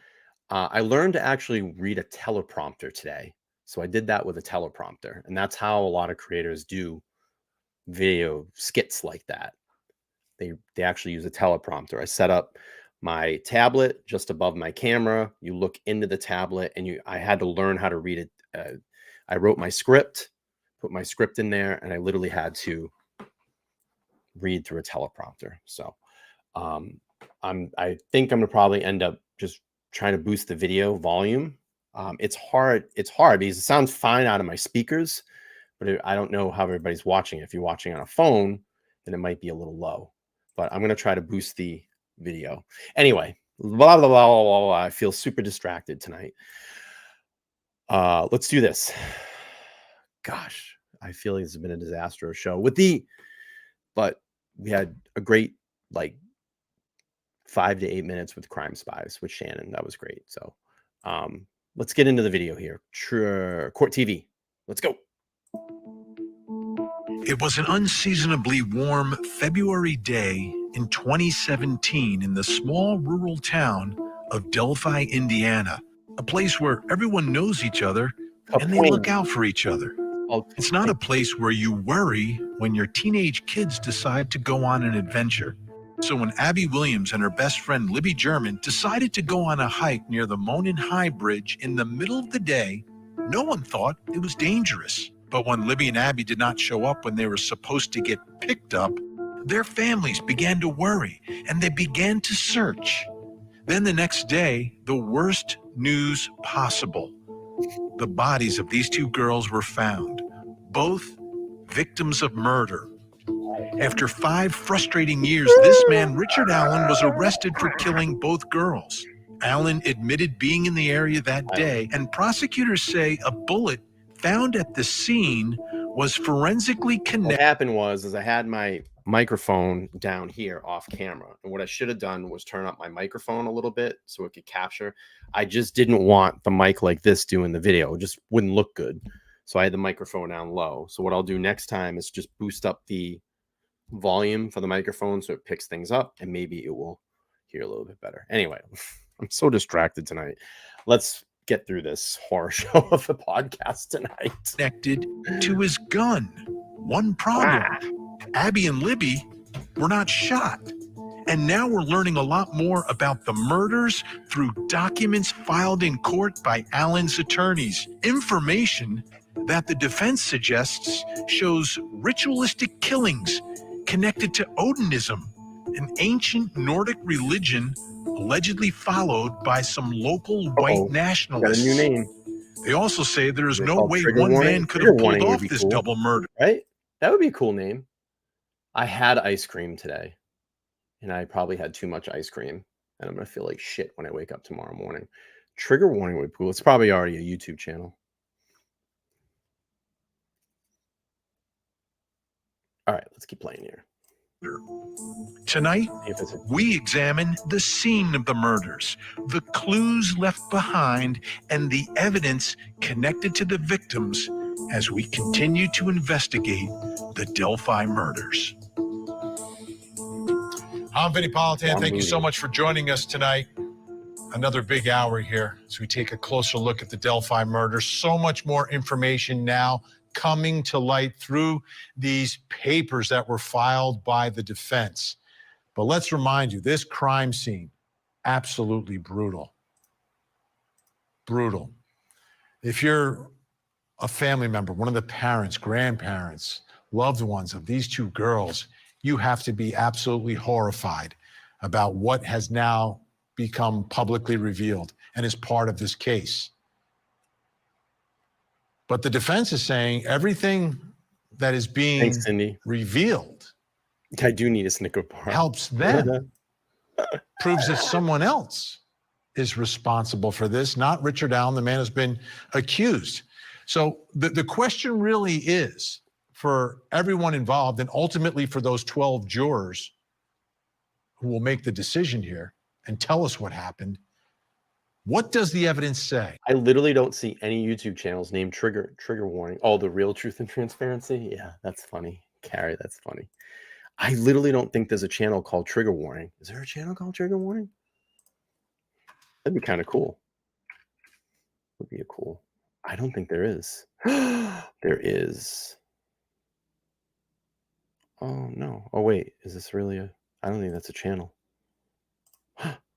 I learned to actually read a teleprompter today. So I did that with a teleprompter, and that's how a lot of creators do video skits like that. They actually use a teleprompter. I set up my tablet just above my camera. You look into the tablet, and I had to learn how to read it. I wrote my script, put my script in there, and I literally had to read through a teleprompter. So I think I'm gonna probably end up just trying to boost the video volume. It's hard because it sounds fine out of my speakers, but I don't know how everybody's watching. If you're watching on a phone, then it might be a little low. But I'm going to try to boost the video. Anyway, blah, blah, blah, blah, blah. I feel super distracted tonight. Let's do this. Gosh, I feel like this has been a disastrous show but we had a great, 5 to 8 minutes with Crime Spies with Shannon. That was great. So let's get into the video here. Court TV. Let's go. It was an unseasonably warm February day in 2017 in the small rural town of Delphi, Indiana, a place where everyone knows each other and they look out for each other. It's not a place where you worry when your teenage kids decide to go on an adventure. So when Abby Williams and her best friend Libby German decided to go on a hike near the Monon High Bridge in the middle of the day, no one thought it was dangerous. But when Libby and Abby did not show up when they were supposed to get picked up, their families began to worry and they began to search. Then the next day, the worst news possible. The bodies of these two girls were found, both victims of murder. After 5 frustrating years, this man, Richard Allen, was arrested for killing both girls. Allen admitted being in the area that day, and prosecutors say a bullet found at the scene was forensically connected. What happened was I had my microphone down here off camera, and what I should have done was turn up my microphone a little bit so it could capture. I just didn't want the mic like this doing the video. It just wouldn't look good. So I had the microphone down low. So what I'll do next time is just boost up the volume for the microphone so it picks things up, and maybe it will hear a little bit better. Anyway, I'm so distracted tonight. Let's get through this horror show of the podcast tonight. Connected to his gun. One problem. Abby and Libby were not shot. And now we're learning a lot more about the murders through documents filed in court by Allen's attorneys. Information that the defense suggests shows ritualistic killings connected to Odinism, an ancient Nordic religion allegedly followed by some local white nationalists. Got a new name. They also say there is They're no called way Trigger one Warning. man could Trigger have pulled Warning would off be this cool, double murder. right? That would be a cool name. I had ice cream today, and I probably had too much ice cream, and I'm going to feel like shit when I wake up tomorrow morning. Trigger Warning would be cool. It's probably already a YouTube channel. All right, let's keep playing here. Tonight, If it's a- we examine the scene of the murders, the clues left behind, and the evidence connected to the victims as we continue to investigate the Delphi murders. I'm Vinny Politan. Thank you so much for joining us tonight. Another big hour here as we take a closer look at the Delphi murders. So much more information now coming to light through these papers that were filed by the defense. But let's remind you, this crime scene, absolutely brutal. Brutal. If you're a family member, one of the parents, grandparents, loved ones of these two girls, you have to be absolutely horrified about what has now become publicly revealed and is part of this case. But the defense is saying everything that is being Thanks, Cindy. revealed I do need a Snicker bar. helps them, proves that someone else is responsible for this, not Richard Allen, the man who's been accused. So the question really is for everyone involved, and ultimately for those 12 jurors who will make the decision here and tell us what happened, what does the evidence say? I literally don't see any YouTube channels named Trigger Warning. Oh, the Real Truth and Transparency? Yeah, that's funny. Carrie, that's funny. I literally don't think there's a channel called Trigger Warning. Is there a channel called Trigger Warning? That'd be kind of cool. Would be a cool. I don't think there is. There is. Oh, no. Oh, wait. Is this really a... I don't think that's a channel.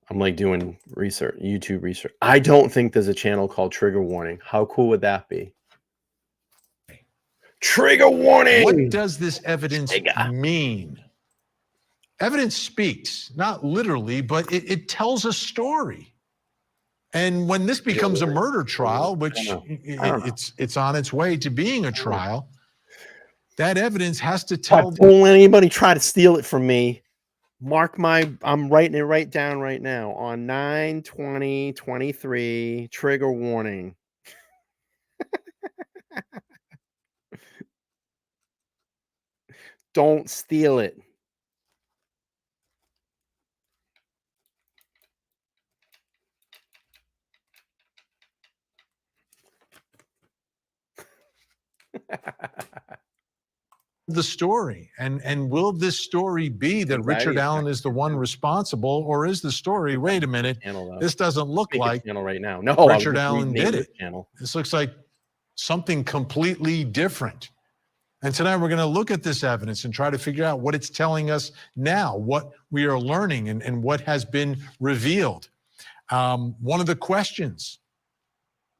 I'm like doing research, YouTube research. I don't think there's a channel called Trigger Warning. How cool would that be? Trigger Warning! What does this evidence mean? Evidence speaks, not literally, but it tells a story. And when this becomes a murder trial, which it's on its way to being a trial, that evidence has to tell. Don't let anybody try to steal it from me. I'm writing it right down right now on 9/20/23. Trigger Warning. Don't steal it. The story, and will this story be that Richard Allen is the one responsible, or is the story, wait a minute, this doesn't look like right now. No, Richard Allen did it. This looks like something completely different. And tonight we're going to look at this evidence and try to figure out what it's telling us now, what we are learning, and what has been revealed. One of the questions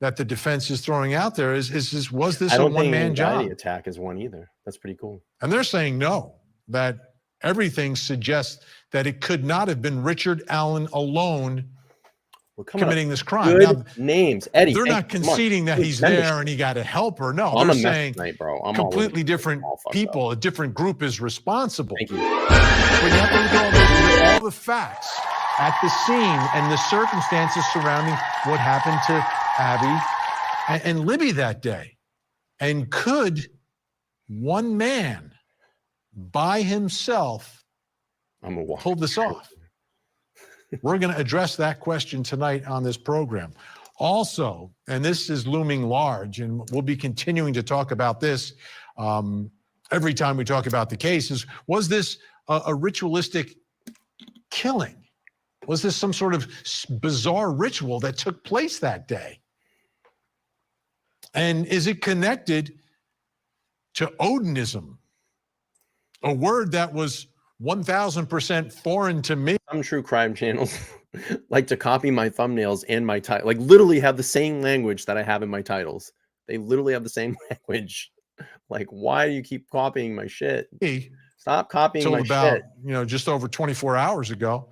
that the defense is throwing out there is was this a one-man job? Attack is one either. That's pretty cool. And they're saying no, that everything suggests that it could not have been Richard Allen alone committing this crime. Good now, names, Eddie. They're not conceding that he's there and he got a helper. No, they're saying completely different people, a different group is responsible. Thank you. But you have to look at all the facts at the scene and the circumstances surrounding what happened to Abby and Libby that day. And could one man by himself pull this off? We're going to address that question tonight on this program. Also, and this is looming large, and we'll be continuing to talk about this every time we talk about the cases, was this a ritualistic killing? Was this some sort of bizarre ritual that took place that day? And is it connected to Odinism, a word that was 1,000% foreign to me? Some true crime channels like to copy my thumbnails and my title, like literally have the same language that I have in my titles. They literally have the same language. Like, why do you keep copying my shit? Stop copying my shit. Just over 24 hours ago.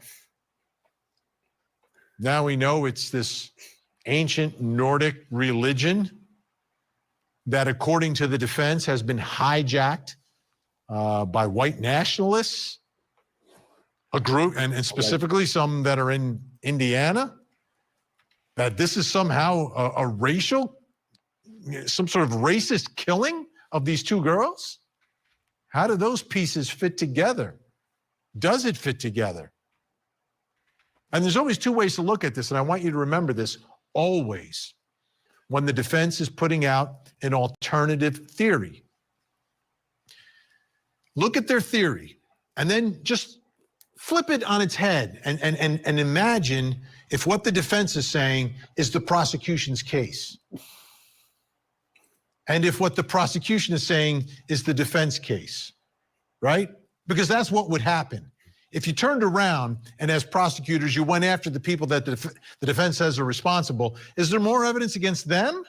Now we know it's this ancient Nordic religion that, according to the defense, has been hijacked by white nationalists, a group, and specifically some that are in Indiana, that this is somehow a racial, some sort of racist killing of these two girls? How do those pieces fit together? Does it fit together? And there's always two ways to look at this, and I want you to remember this always when the defense is putting out an alternative theory. Look at their theory and then just flip it on its head and imagine if what the defense is saying is the prosecution's case. And if what the prosecution is saying is the defense case, right? Because that's what would happen. If you turned around and as prosecutors, you went after the people that the defense says are responsible, is there more evidence against them?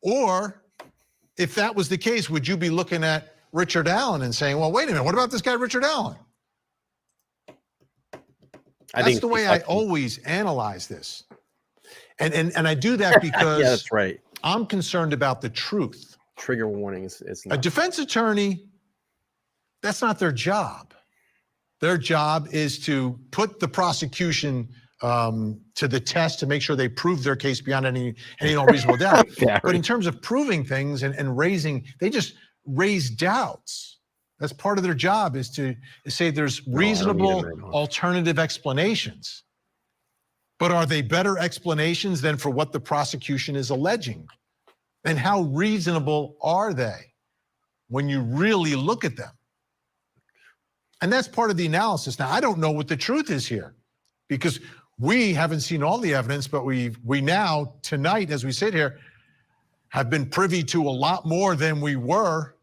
Or if that was the case, would you be looking at Richard Allen and saying, well, wait a minute, what about this guy, Richard Allen? That's the way I always analyze this. And I do that because yeah, that's right. I'm concerned about the truth. Trigger warning is not. A defense attorney, that's not their job. Their job is to put the prosecution to the test to make sure they prove their case beyond any reasonable doubt. But in terms of proving things and raising, they just raise doubts. That's part of their job, is to say there's reasonable alternative explanations. But are they better explanations than for what the prosecution is alleging? And how reasonable are they when you really look at them? And that's part of the analysis. Now, I don't know what the truth is here because we haven't seen all the evidence, but we now, tonight, as we sit here, have been privy to a lot more than we were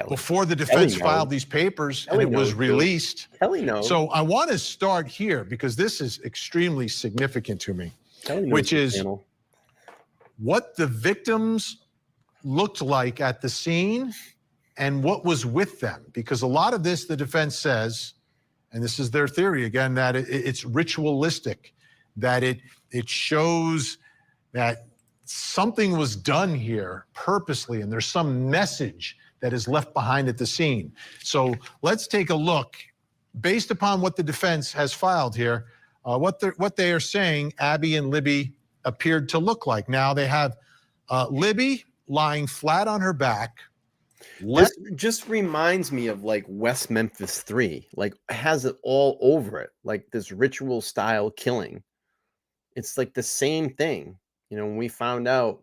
before the defense filed these papers and it was released. Kelly knows. So I want to start here because this is extremely significant to me, which is what the victims looked like at the scene and what was with them. Because a lot of this, the defense says, and this is their theory again, that it's ritualistic, that it shows that something was done here purposely and there's some message that is left behind at the scene. So let's take a look, based upon what the defense has filed here, what they are saying Abby and Libby appeared to look like. Now they have Libby lying flat on her back. This just reminds me of like West Memphis 3, like has it all over it, like this ritual style killing. It's like the same thing. You know, when we found out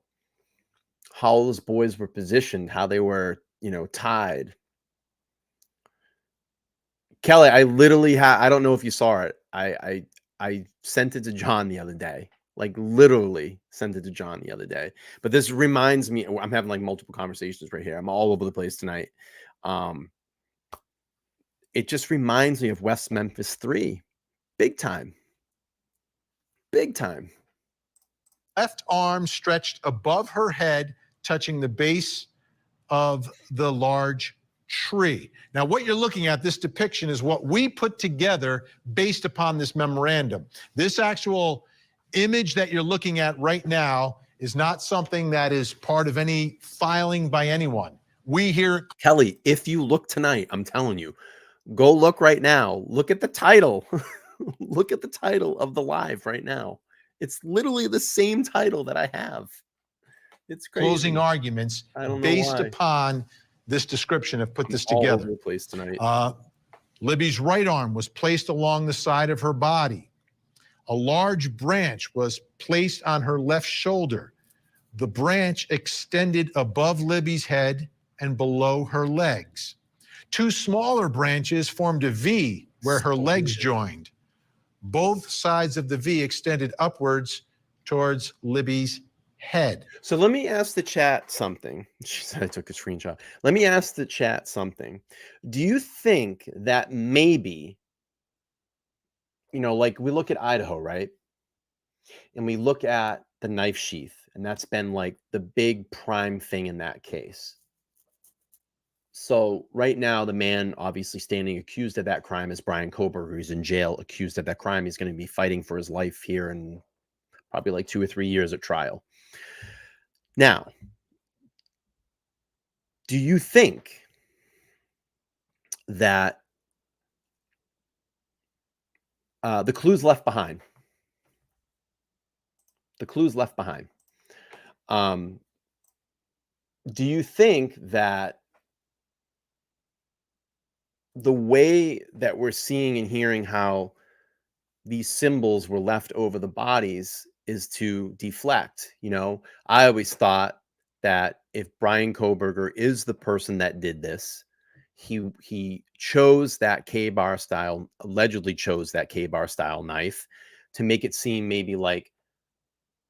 how those boys were positioned, how they were, tied. Kelly, I literally I don't know if you saw it. I sent it to John the other day. Like literally sent it to John the other day. But this reminds me, I'm having like multiple conversations right here. I'm all over the place tonight. It just reminds me of West Memphis 3. Big time. Big time. Left arm stretched above her head, touching the base of the large tree. Now, what you're looking at, this depiction, is what we put together based upon this memorandum. This actual image that you're looking at right now is not something that is part of any filing by anyone. We here, Kelly, if you look tonight, I'm telling you, go look right now. Look at the title. Look at the title of the live right now. It's literally the same title that I have. It's crazy. Closing arguments based upon this description have put this together. All over the place tonight. Libby's right arm was placed along the side of her body. A large branch was placed on her left shoulder. The branch extended above Libby's head and below her legs. Two smaller branches formed a V where her legs joined. Both sides of the V extended upwards towards Libby's head. So let me ask the chat something. She said I took a screenshot. Let me ask the chat something. Do you think that maybe, like we look at Idaho, right? And we look at the knife sheath, and that's been like the big prime thing in that case. So right now, the man obviously standing accused of that crime is Brian Koberger, who's in jail, accused of that crime. He's going to be fighting for his life here in probably like 2 or 3 years at trial. Now, do you think that the clues left behind? The clues left behind. Do you think that the way that we're seeing and hearing how these symbols were left over the bodies is to deflect? You know, I always thought that if Brian Koberger is the person that did this, he chose that K-bar style, allegedly chose that K-bar style knife to make it seem maybe like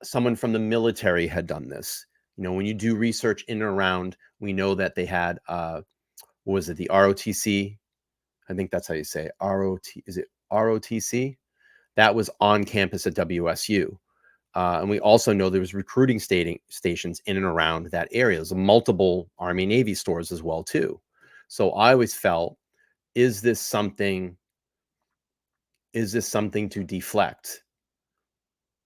someone from the military had done this. You know, when you do research in and around, we know that they had what was it, the ROTC? I think that's how you say it. Is it ROTC? That was on campus at WSU. And we also know there was recruiting stations in and around that area. There's multiple Army Navy stores as well, too. So I always felt, is this something to deflect?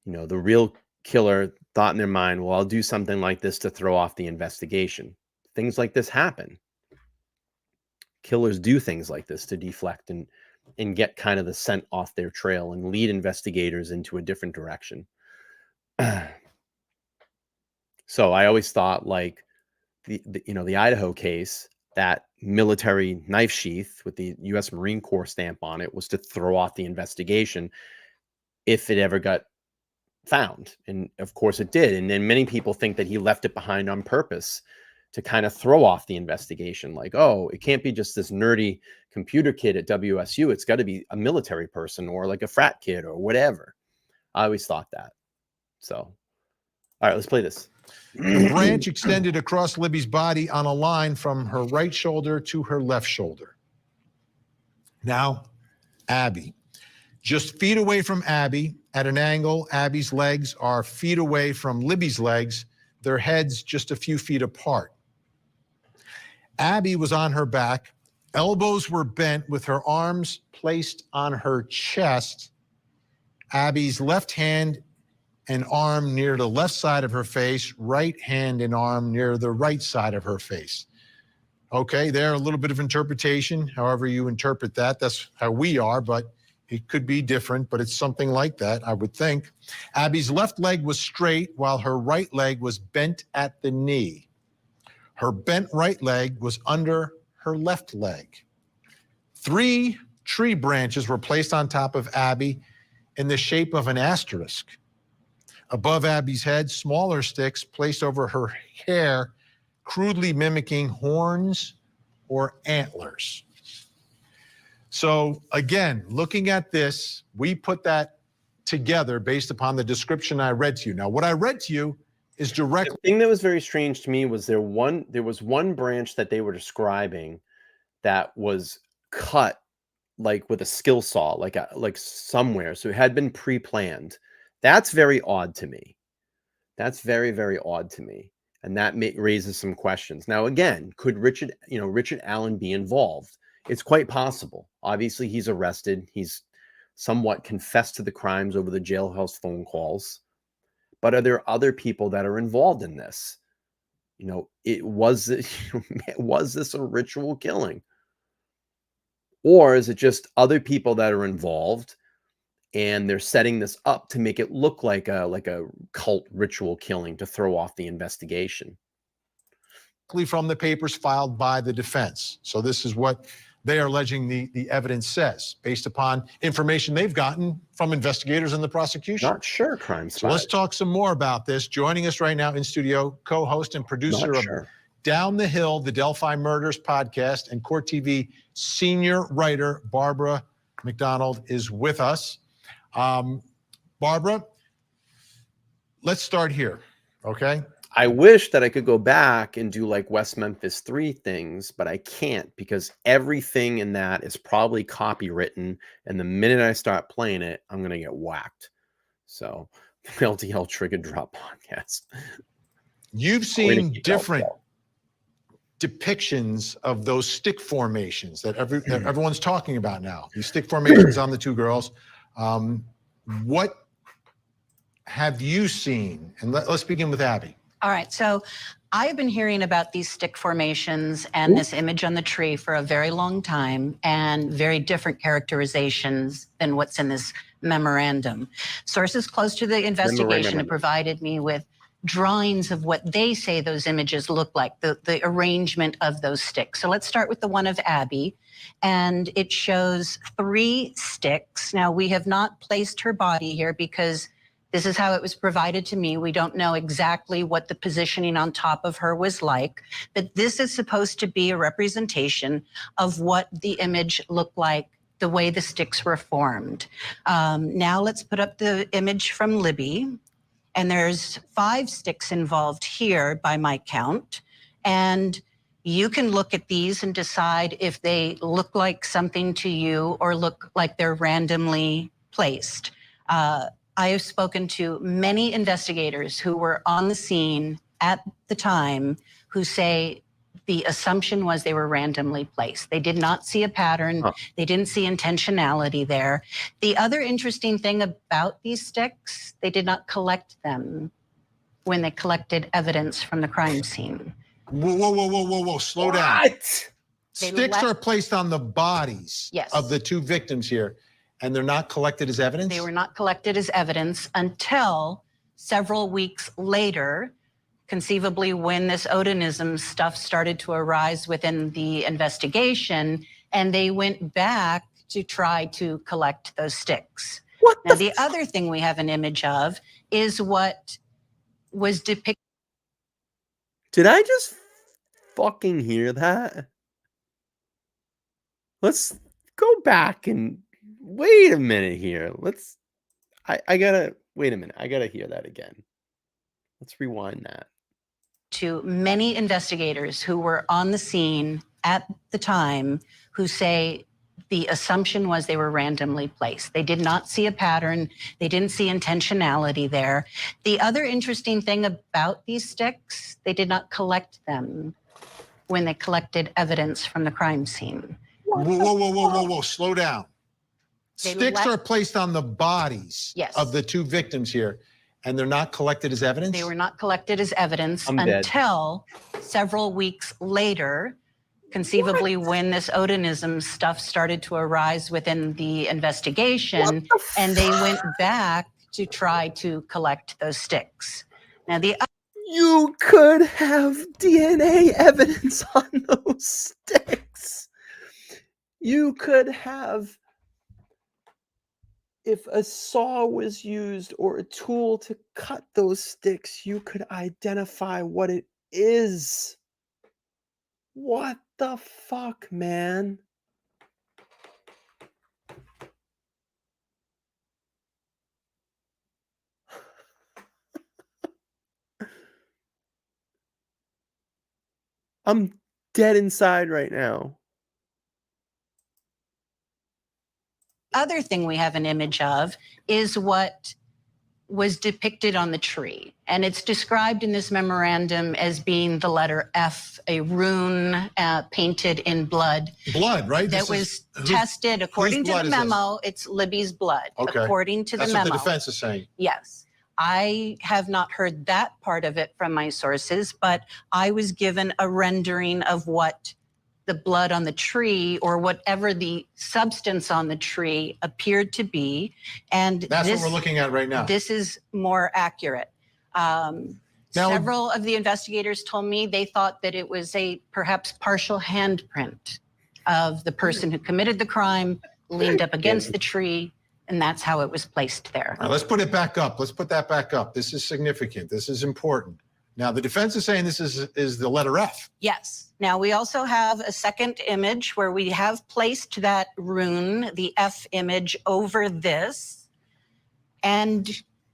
You know, the real killer thought in their mind, well, I'll do something like this to throw off the investigation. Things like this happen. Killers do things like this to deflect and get kind of the scent off their trail and lead investigators into a different direction. So I always thought, like, the Idaho case, that military knife sheath with the U.S. Marine Corps stamp on it was to throw off the investigation if it ever got found. And of course it did. And then many people think that he left it behind on purpose to kind of throw off the investigation. Like, oh, it can't be just this nerdy computer kid at WSU. It's got to be a military person or like a frat kid or whatever. I always thought that. So, all right, let's play this. The branch extended across Libby's body on a line from her right shoulder to her left shoulder. Now, Abby. Just feet away from Abby, at an angle, Abby's legs are feet away from Libby's legs, their heads just a few feet apart. Abby was on her back, elbows were bent with her arms placed on her chest, Abby's left hand and arm near the left side of her face, right hand and arm near the right side of her face. Okay, there, a little bit of interpretation, however you interpret that. That's how we are, but it could be different, but it's something like that, I would think. Abby's left leg was straight while her right leg was bent at the knee. Her bent right leg was under her left leg. 3 tree branches were placed on top of Abby in the shape of an asterisk. Above Abby's head, smaller sticks placed over her hair, crudely mimicking horns or antlers. So again, looking at this, we put that together based upon the description I read to you. Now, what I read to you is directly. The thing that was very strange to me was there was one branch that they were describing that was cut like with a skill saw, like somewhere. So it had been pre-planned. That's very odd to me. That's very, very odd to me. And that raises some questions. Now, again, could Richard Allen be involved? It's quite possible. Obviously, he's arrested. He's somewhat confessed to the crimes over the jailhouse phone calls. But are there other people that are involved in this? You know, was this a ritual killing? Or is it just other people that are involved and they're setting this up to make it look like a cult ritual killing to throw off the investigation? From the papers filed by the defense. So this is what they are alleging the evidence says, based upon information they've gotten from investigators in the prosecution. Not sure, Crime Spies. So let's talk some more about this. Joining us right now in studio, co-host and producer of Down the Hill, the Delphi Murders podcast, and Court TV senior writer Barbara McDonald is with us. Barbara, let's start here, okay? I wish that I could go back and do like West Memphis 3 things, but I can't because everything in that is probably copywritten. And the minute I start playing it, I'm going to get whacked. So LTL Trigger Drop podcast. You've seen different. depictions of those stick formations that everyone's talking about now. These stick formations on the two girls. What have you seen? And let's begin with Abby. All right, so I've been hearing about these stick formations and this image on the tree for a very long time, and very different characterizations than what's in this memorandum. Sources close to the investigation have provided me with drawings of what they say those images look like, the arrangement of those sticks. So let's start with the one of Abby, and it shows 3 sticks. Now, we have not placed her body here because this is how it was provided to me. We don't know exactly what the positioning on top of her was like, but this is supposed to be a representation of what the image looked like, the way the sticks were formed. Now let's put up the image from Libby. And there's 5 sticks involved here by my count. And you can look at these and decide if they look like something to you or look like they're randomly placed. I have spoken to many investigators who were on the scene at the time who say the assumption was they were randomly placed. They did not see a pattern. They didn't see intentionality there. The other interesting thing about these sticks, they did not collect them when they collected evidence from the crime scene. Whoa, slow down. Sticks are placed on the bodies of the 2 victims here, and they're not collected as evidence? They were not collected as evidence until several weeks later, conceivably when this Odinism stuff started to arise within the investigation, and they went back to try to collect those sticks. Now, the other thing we have an image of is what was depicted. Did I just fucking hear that? Let's go back and wait a minute here. I gotta, wait a minute. I gotta hear that again. Let's rewind that. To many investigators who were on the scene at the time who say the assumption was they were randomly placed. They did not see a pattern. They didn't see intentionality there. The other interesting thing about these sticks, they did not collect them when they collected evidence from the crime scene. Whoa, slow down. Sticks are placed on the bodies of the 2 victims here, and they're not collected as evidence? They were not collected as evidence until several weeks later, conceivably when this Odinism stuff started to arise within the investigation, and they went back to try to collect those sticks. Now, you could have DNA evidence on those sticks. You could have, if a saw was used or a tool to cut those sticks, you could identify what it is. What the fuck, man? I'm dead inside right now. Other thing we have an image of is what was depicted on the tree. And it's described in this memorandum as being the letter F, a rune painted in blood. Blood, right? That was tested according to the memo. It's Libby's blood, according to the memo. That's what the defense is saying. Yes. I have not heard that part of it from my sources, but I was given a rendering of what the blood on the tree or whatever the substance on the tree appeared to be. And that's what we're looking at right now. This is more accurate. Several of the investigators told me they thought that it was a perhaps partial handprint of the person who committed the crime, leaned up against the tree, and that's how it was placed there. All right, let's put it back up. Let's put that back up. This is significant. This is important. Now, the defense is saying this is the letter F. Yes. Now, we also have a second image where we have placed that rune, the F image, over this. And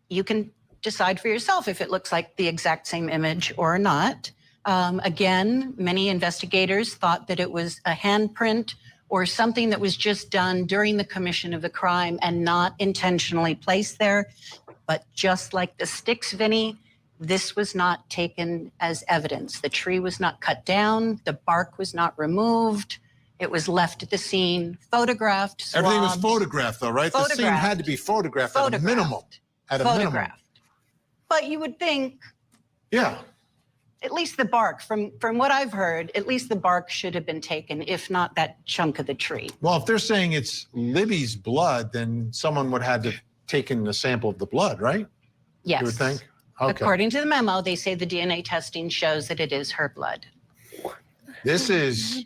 you can decide for yourself if it looks like the exact same image or not. Again, many investigators thought that it was a handprint or something that was just done during the commission of the crime and not intentionally placed there. But just like the sticks, Vinny, this was not taken as evidence. The tree was not cut down. The bark was not removed. It was left at the scene, photographed, swabbed. Everything was photographed, though, right? The scene had to be photographed at a minimum. At a minimum. But you would think, yeah, at least the bark, from what I've heard, at least the bark should have been taken, if not that chunk of the tree. Well, if they're saying it's Libby's blood, then someone would have to taken a sample of the blood, right? Yes. You would think? Okay. According to the memo, they say the DNA testing shows that it is her blood. This is,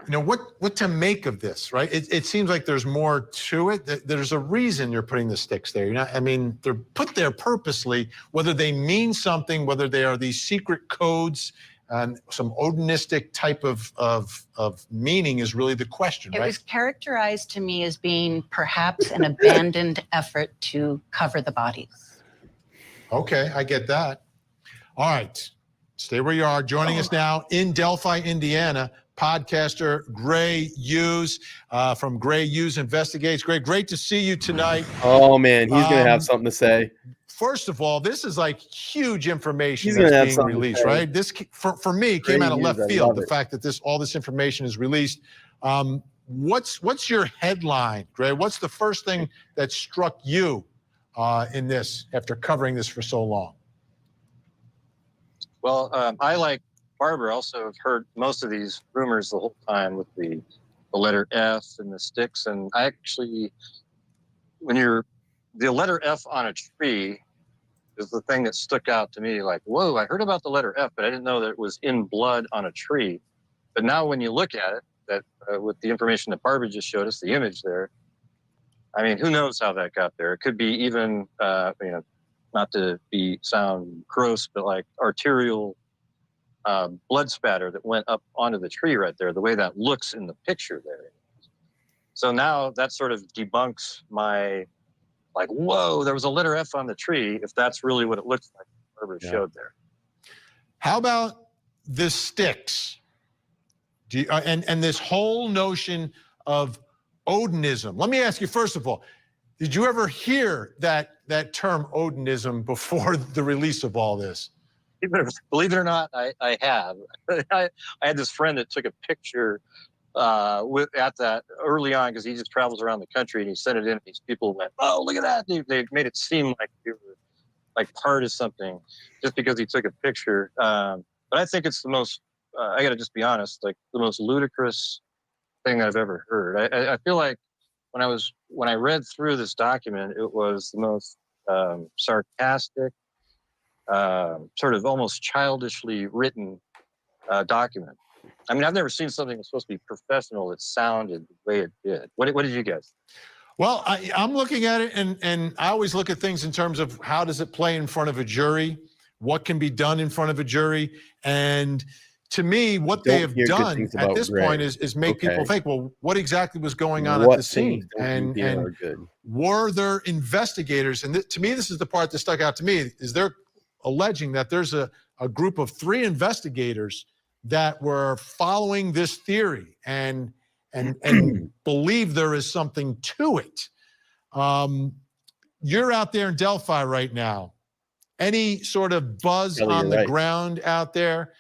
what to make of this, right? It seems like there's more to it. There's a reason you're putting the sticks there. They're put there purposely, whether they mean something, whether they are these secret codes, and some Odinistic type of meaning is really the question, right? It was characterized to me as being perhaps an abandoned effort to cover the bodies. Okay, I get that. All right, stay where you are. Joining us now in Delphi, Indiana, podcaster Gray Hughes from Gray Hughes Investigates. Great to see you tonight. Oh, man, he's going to have something to say. First of all, this is like huge information He's that's being released, right? This, for me, came out of left field, the fact that all this information is released. What's your headline, Gray? What's the first thing that struck you in this after covering this for so long? Well, I, like Barbara, also have heard most of these rumors the whole time with the letter F and the sticks. And I actually, the letter F on a tree is the thing that stuck out to me. Like, whoa, I heard about the letter F, but I didn't know that it was in blood on a tree. But now when you look at it, that with the information that Barbara just showed us, the image there, I mean, who knows how that got there? It could be even, not to sound gross, but like arterial blood spatter that went up onto the tree right there, the way that looks in the picture there. So now that sort of debunks my, like, whoa, there was a letter F on the tree, if that's really what it looks like Barbara showed there. How about the sticks? And this whole notion of Odinism. Let me ask you, first of all, did you ever hear that term Odinism before the release of all this? Believe it or not, I have. I had this friend that took a picture at that early on, because he just travels around the country, and he sent it in. These people went, "Oh, look at that!" They made it seem like they were like part of something just because he took a picture. But I think it's the most. I got to just be honest, like the most ludicrous thing I've ever heard. I feel like when I read through this document, it was the most sarcastic, sort of almost childishly written document. I mean, I've never seen something that's supposed to be professional that sounded the way it did. What did you guys think? Well, I'm looking at it, and I always look at things in terms of how does it play in front of a jury, what can be done in front of a jury, and to me, what they have done at this point is make people think, well, what exactly was going on at the scene? And were there investigators? And to me, this is the part that stuck out to me, is they're alleging that there's a group of 3 investigators that were following this theory and believe there is something to it. You're out there in Delphi right now. Any sort of buzz on the ground out there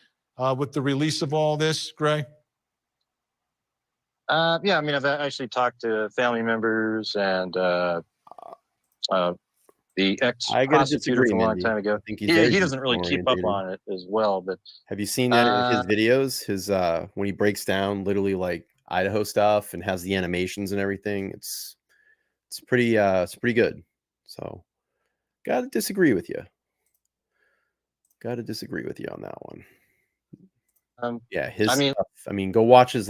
with the release of all this, Gray? Yeah, I mean, I've actually talked to family members and the ex-prosecutor from a long time ago. He doesn't really keep up on it as well. But have you seen that in his videos? His when he breaks down literally like Idaho stuff and has the animations and everything. It's pretty good. So gotta disagree with you. Gotta disagree with you on that one. Yeah, his stuff, I mean, go watch his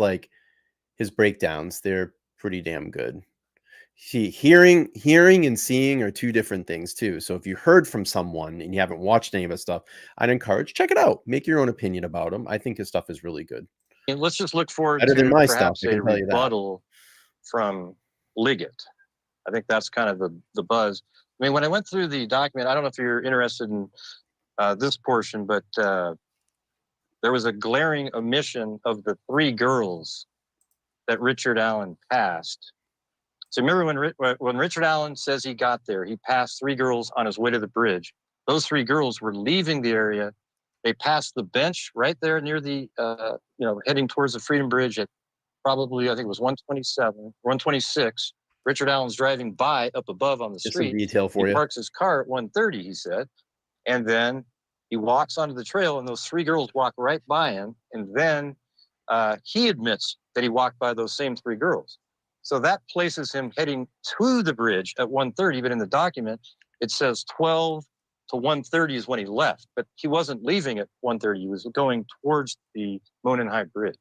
breakdowns. They're pretty damn good. See, hearing and seeing are 2 different things too. So if you heard from someone and you haven't watched any of his stuff, I'd encourage, check it out. Make your own opinion about him. I think his stuff is really good. And let's just look forward better to than my perhaps stuff. I a can tell you that. rebuttal from Liggett. I think that's kind of the buzz. I mean, when I went through the document, I don't know if you're interested in this portion, but there was a glaring omission of the 3 girls that Richard Allen passed. So remember when Richard Allen says he got there, he passed 3 girls on his way to the bridge. those 3 girls were leaving the area. They passed the bench right there near the, heading towards the Freedom Bridge at probably, I think it was 127, 126. Richard Allen's driving by up above on the Just some street. detail for He you. parks his car at 1:30, he said. And then he walks onto the trail, and those 3 girls walk right by him. And then he admits that he walked by those same 3 girls. So that places him heading to the bridge at 1:30, but in the document, it says 12 to 1:30 is when he left. But he wasn't leaving at 1:30. He was going towards the Monenhigh Bridge.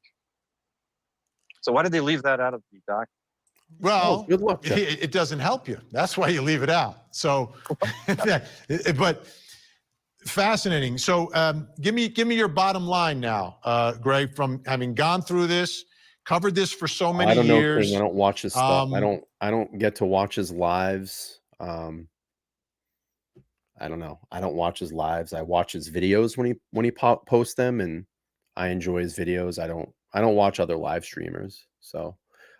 So why did they leave that out of the document? Well, good luck, Jeff. it doesn't help you. That's why you leave it out. So, but fascinating. So, give me your bottom line now, Greg. From having gone through this, covered this for so many years. I don't watch his stuff. I don't get to watch his lives. I don't know. I don't watch his lives. I watch his videos when he posts them, and I enjoy his videos. I don't watch other live streamers, so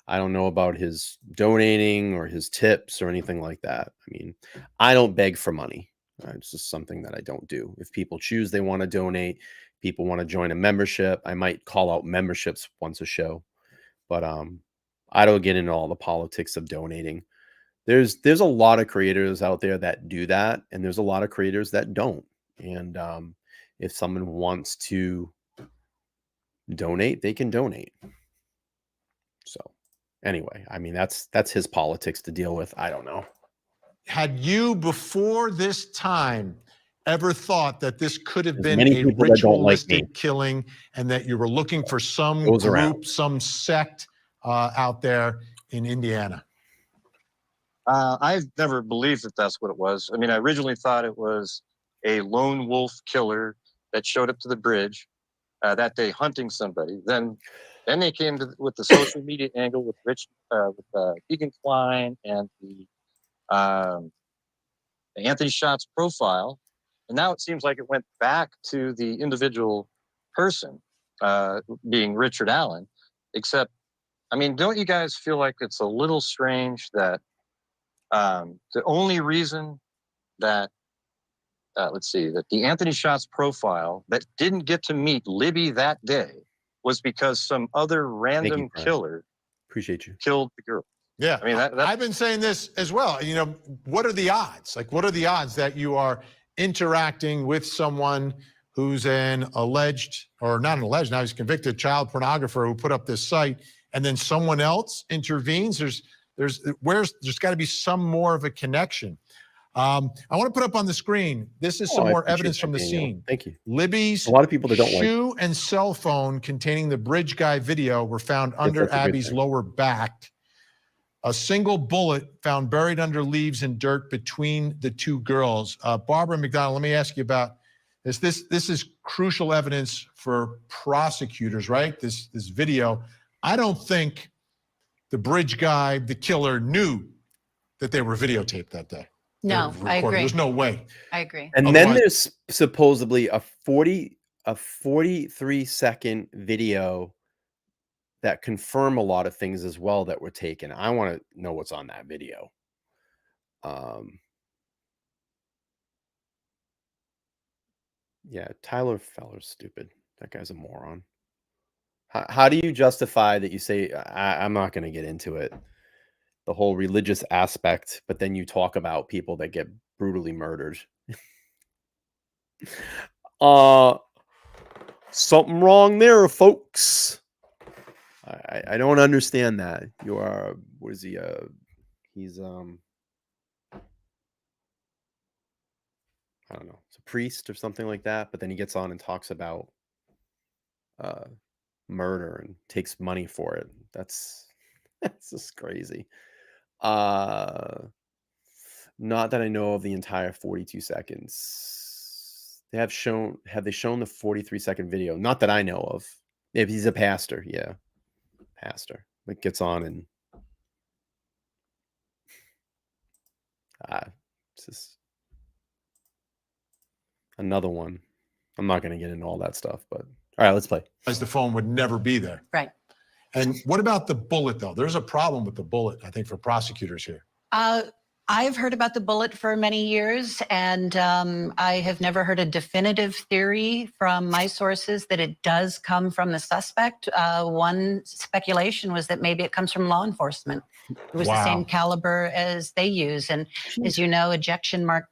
I don't know about his donating or his tips or anything like that. I mean, I don't beg for money. It's just something that I don't do. If people choose they want to donate, people want to join a membership, I might call out memberships once a show. But I don't get into all the politics of donating. There's a lot of creators out there that do that, and there's a lot of creators that don't. And if someone wants to donate, they can donate. So anyway, I mean, that's his politics to deal with. I don't know. Had you, before this time, ever thought that this could have been many a people that don't like me. ritualistic killing, and that you were looking for some Goes group, around. some sect out there in Indiana? I've never believed that that's what it was. I mean, I originally thought it was a lone wolf killer that showed up to the bridge that day hunting somebody. Then they came with the social media angle with Keegan Klein and the Anthony Shots profile. And now it seems like it went back to the individual person, being Richard Allen. Except, I mean, don't you guys feel like it's a little strange that the only reason that, that the Anthony Shots profile that didn't get to meet Libby that day was because some other random killer Appreciate you. killed the girl. Yeah, I mean, I've been saying this as well. You know, what are the odds? Like, what are the odds that you are interacting with someone who's an alleged, or not an alleged, now he's a convicted child pornographer who put up this site, and then someone else intervenes? There's got to be some more of a connection. I want to put up on the screen. This is some more evidence from the scene. Thank you. Libby's a lot of people that don't shoe and cell phone containing the bridge guy video were found under Abby's lower back. A single bullet found buried under leaves and dirt between the 2 girls. Barbara McDonald, let me ask you about this. This is crucial evidence for prosecutors, right? This video. I don't think the bridge guy, the killer, knew that they were videotaped that day. No, I agree. There's no way. I agree. And then there's supposedly a 43-second video that confirm a lot of things as well that were taken. I want to know what's on that video. Yeah, Tyler Feller's stupid. That guy's a moron. How do you justify that? You say, I'm not going to get into it, the whole religious aspect, but then you talk about people that get brutally murdered. Something wrong there, folks. I don't understand that. You are, what is he? He's I don't know, it's a priest or something like that. But then he gets on and talks about murder and takes money for it. That's just crazy. Not that I know of the entire 42 seconds. Have they shown the 43-second video? Not that I know of. If he's a pastor, yeah. Pastor that gets on and it's just another one. I'm not going to get into all that stuff, but all right, let's play. As the phone would never be there. Right. And what about the bullet, though? There's a problem with the bullet, I think, for prosecutors here. I've heard about the bullet for many years, and I have never heard a definitive theory from my sources that it does come from the suspect. One speculation was that maybe it comes from law enforcement. It was the same caliber as they use. And as you know, ejection mark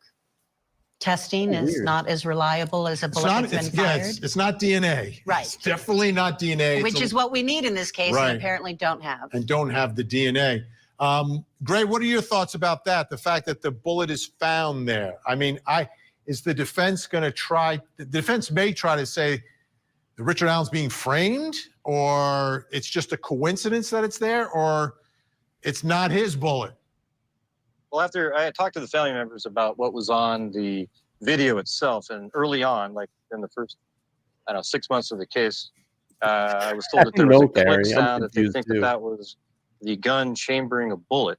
testing is not as reliable as a bullet that's been fired. It's not DNA. Right. It's definitely not DNA. Which is what we need in this case, and apparently don't have. And don't have the DNA. Gray, what are your thoughts about that? The fact that the bullet is found there. I mean, is the defense going to try? The defense may try to say that Richard Allen's being framed, or it's just a coincidence that it's there, or it's not his bullet. Well, after I talked to the family members about what was on the video itself, and early on, like in the first, 6 months of the case, I was told that there was a click sound, that they think that was the gun chambering a bullet,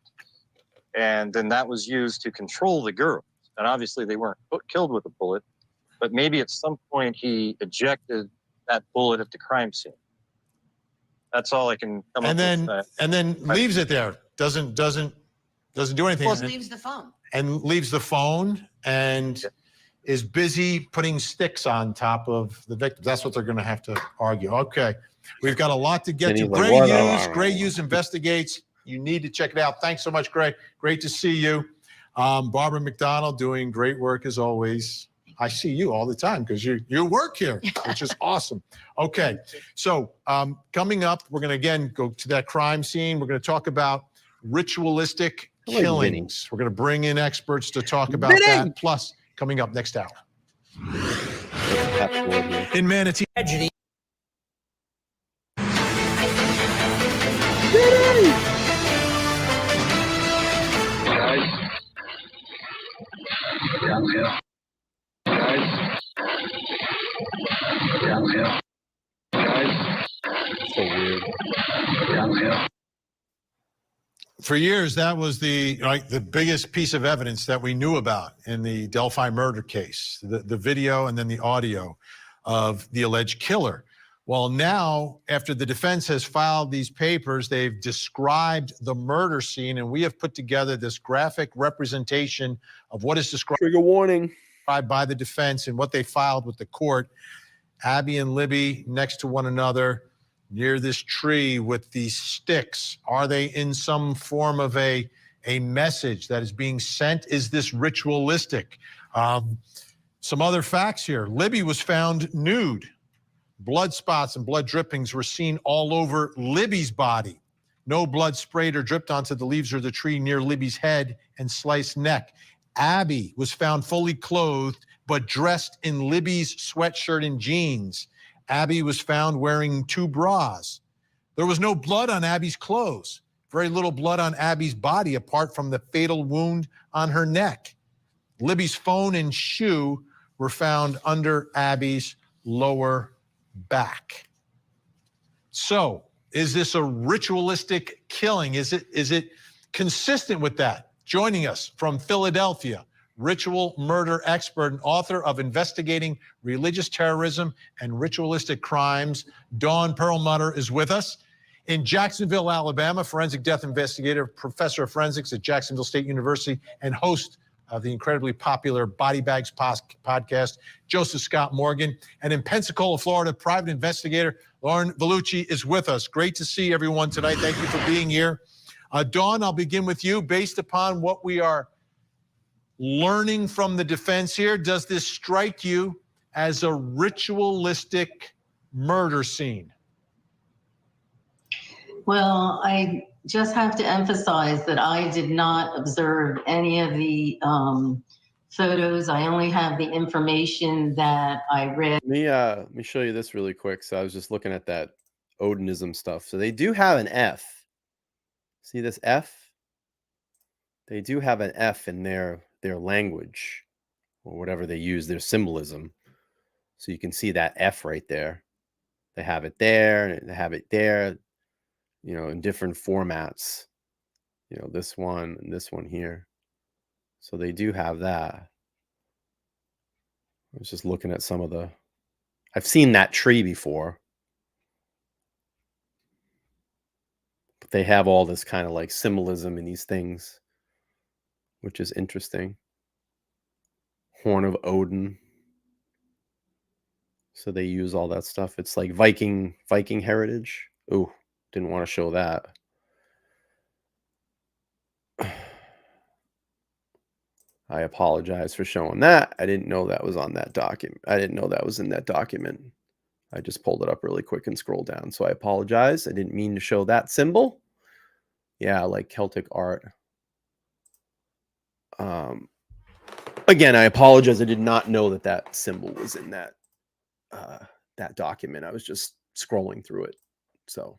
and then that was used to control the girls. And obviously they weren't killed with a bullet, but maybe at some point he ejected that bullet at the crime scene. That's all I can come up with. And then leaves it there. Doesn't do anything. Well, leaves the phone. And leaves the phone and is busy putting sticks on top of the victims. That's what they're going to have to argue. Okay. We've got a lot to get to. Gray Hughes investigates. You need to check it out. Thanks so much, Gray. Great to see you. Barbara McDonald doing great work as always. I see you all the time because you work here, which is awesome. Okay. So coming up, we're going to again go to that crime scene. We're going to talk about ritualistic killings. We're going to bring in experts to talk about that. Plus, coming up next hour. In Manatee. Tragedy. Downhill. Guys. Downhill. Guys. So weird. Downhill. For years, that was the biggest piece of evidence that we knew about in the Delphi murder case, the video and then the audio of the alleged killer. Well, now, after the defense has filed these papers, they've described the murder scene, and we have put together this graphic representation of what is described. Trigger warning. By the defense and what they filed with the court. Abby and Libby next to one another near this tree with these sticks. Are they in some form of a message that is being sent? Is this ritualistic? Some other facts here. Libby was found nude. Blood spots and blood drippings were seen all over Libby's body. No blood sprayed or dripped onto the leaves of the tree near Libby's head and sliced neck. Abby was found fully clothed, but dressed in Libby's sweatshirt and jeans. Abby was found wearing 2 bras. There was no blood on Abby's clothes. Very little blood on Abby's body apart from the fatal wound on her neck. Libby's phone and shoe were found under Abby's lower back. So, is this a ritualistic killing? Is it consistent with that? Joining us from Philadelphia, ritual murder expert and author of Investigating Religious Terrorism and Ritualistic Crimes, Dawn Perlmutter is with us. In Jacksonville, Alabama, forensic death investigator, professor of forensics at Jacksonville State University, and host of the incredibly popular Body Bags podcast, Joseph Scott Morgan. And in Pensacola, Florida, private investigator Lauren Vellucci is with us. Great to see everyone tonight. Thank you for being here. Dawn, I'll begin with you. Based upon what we are learning from the defense here, does this strike you as a ritualistic murder scene? Well, I just have to emphasize that I did not observe any of the photos. I only have the information that I read. Let me show you this really quick. So I was just looking at that Odinism stuff. So they do have an F. See this F? They do have an F in their language, or whatever they use, their symbolism. So you can see that F right there. They have it there, and they have it there, in different formats. This one and this one here. So they do have that. I was just looking at some of I've seen that tree before. But they have all this kind of like symbolism in these things. which is interesting. Horn of Odin. So they use all that stuff. It's like Viking heritage. Ooh, didn't want to show that. I apologize for showing that. I didn't know that was on that document. I didn't know that was in that document. I just pulled it up really quick and scrolled down. So I apologize. I didn't mean to show that symbol. Yeah, like Celtic art. Again, I apologize. I did not know that that symbol was in that that document. I was just scrolling through it. So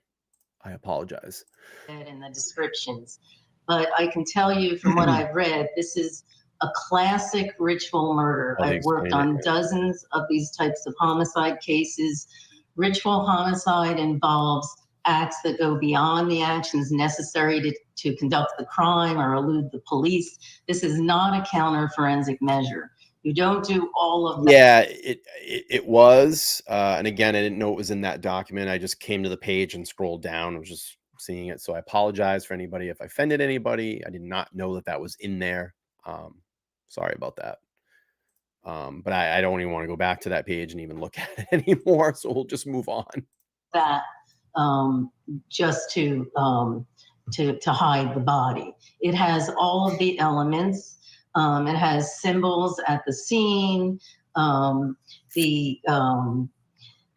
I apologize. In the descriptions, but I can tell you from what I've read, this is a classic ritual murder. I've worked on dozens of these types of homicide cases. Ritual homicide involves acts that go beyond the actions necessary to conduct the crime or elude the police. This is not a counter forensic measure. You don't do all of that. Yeah, it was. And again, I didn't know it was in that document. I just came to the page and scrolled down. I was just seeing it. So I apologize for anybody if I offended anybody. I did not know that that was in there. Sorry about that. But I don't even want to go back to that page and even look at it anymore. So we'll just move on. That just to hide the body. It has all of the elements. It has symbols at the scene.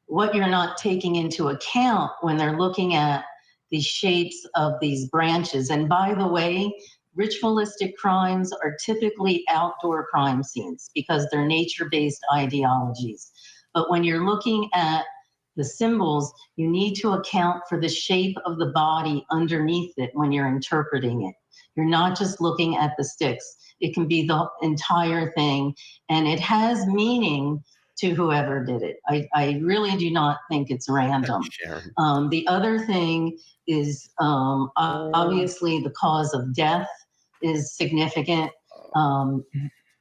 What you're not taking into account when they're looking at the shapes of these branches. And by the way, ritualistic crimes are typically outdoor crime scenes because they're nature-based ideologies. But when you're looking at the symbols, you need to account for the shape of the body underneath it when you're interpreting it. You're not just looking at the sticks. It can be the entire thing, and it has meaning to whoever did it. I really do not think it's random. The other thing is obviously the cause of death is significant.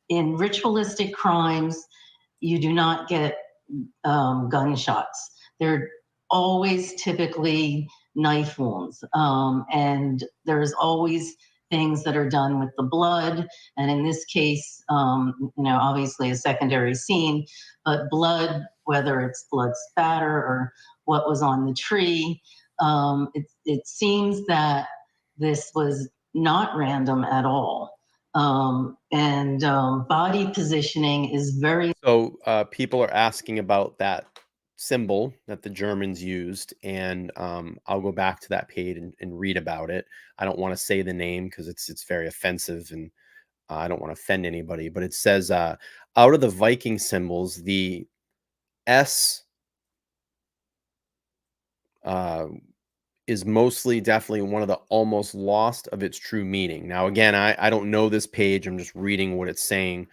In ritualistic crimes, you do not get gunshots. They're always typically knife wounds, and there's always things that are done with the blood. And in this case, obviously a secondary scene, but blood, whether it's blood spatter or what was on the tree, it seems that this was not random at all. Body positioning is very... So people are asking about that symbol that the Germans used, and I'll go back to that page and read about it. I don't want to say the name because it's very offensive, and I don't want to offend anybody, but it says out of the Viking symbols, the S is mostly definitely one of the almost lost of its true meaning. Now, again, I don't know this page. I'm just reading what it's saying.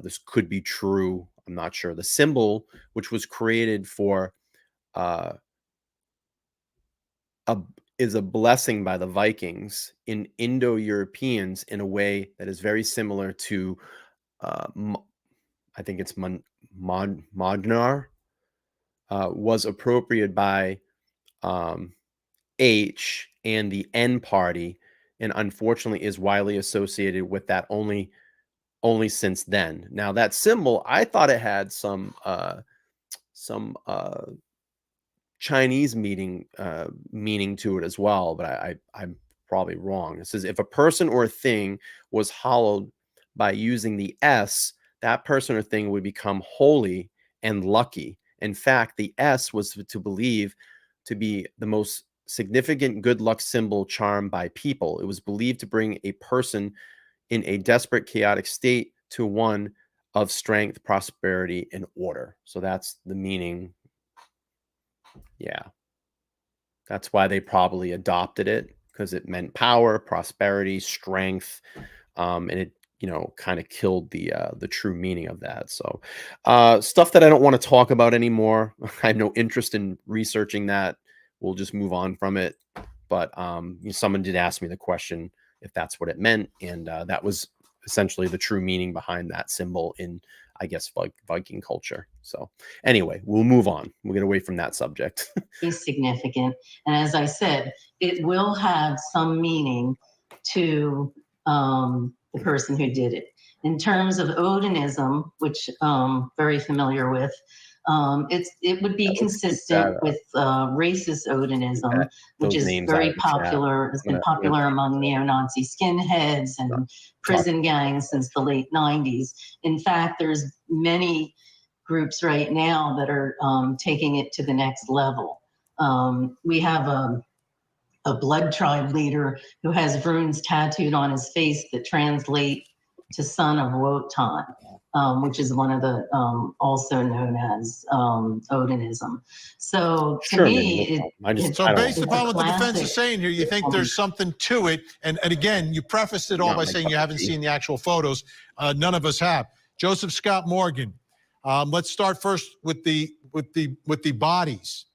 This could be true. I'm not sure. The symbol, which was created for is a blessing by the Vikings in Indo-Europeans in a way that is very similar to, I think it's Magnar, was appropriated by H and the N party, and unfortunately is widely associated with that only since then. Now that symbol, I thought it had some Chinese meaning to it as well, but I'm probably wrong. It says if a person or a thing was hallowed by using the S, that person or thing would become holy and lucky. In fact, the S was to believe to be the most significant good luck symbol charmed by people. It was believed to bring a person in a desperate, chaotic state to one of strength, prosperity, and order. So that's the meaning. Yeah. That's why they probably adopted it, because it meant power, prosperity, strength, and it, kind of killed the true meaning of that. So stuff that I don't want to talk about anymore. I have no interest in researching that. We'll just move on from it. But someone did ask me the question if that's what it meant, and that was essentially the true meaning behind that symbol in, I guess, Viking culture. So anyway, we'll move on. We'll get away from that subject. Is significant. And as I said, it will have some meaning to the person who did it. In terms of Odinism, which very familiar with, it would be consistent with racist Odinism, which is very popular, has been popular among neo-Nazi skinheads and prison gangs since the late 90s. In fact, there's many groups right now that are taking it to the next level. We have a blood tribe leader who has runes tattooed on his face that translate to son of Wotan, which is one of the also known as Odinism. So to me, so based upon what the defense is saying here, you think there's something to it. And again, you prefaced it all by saying you haven't seen the actual photos. None of us have. Joseph Scott Morgan. Let's start first with the bodies.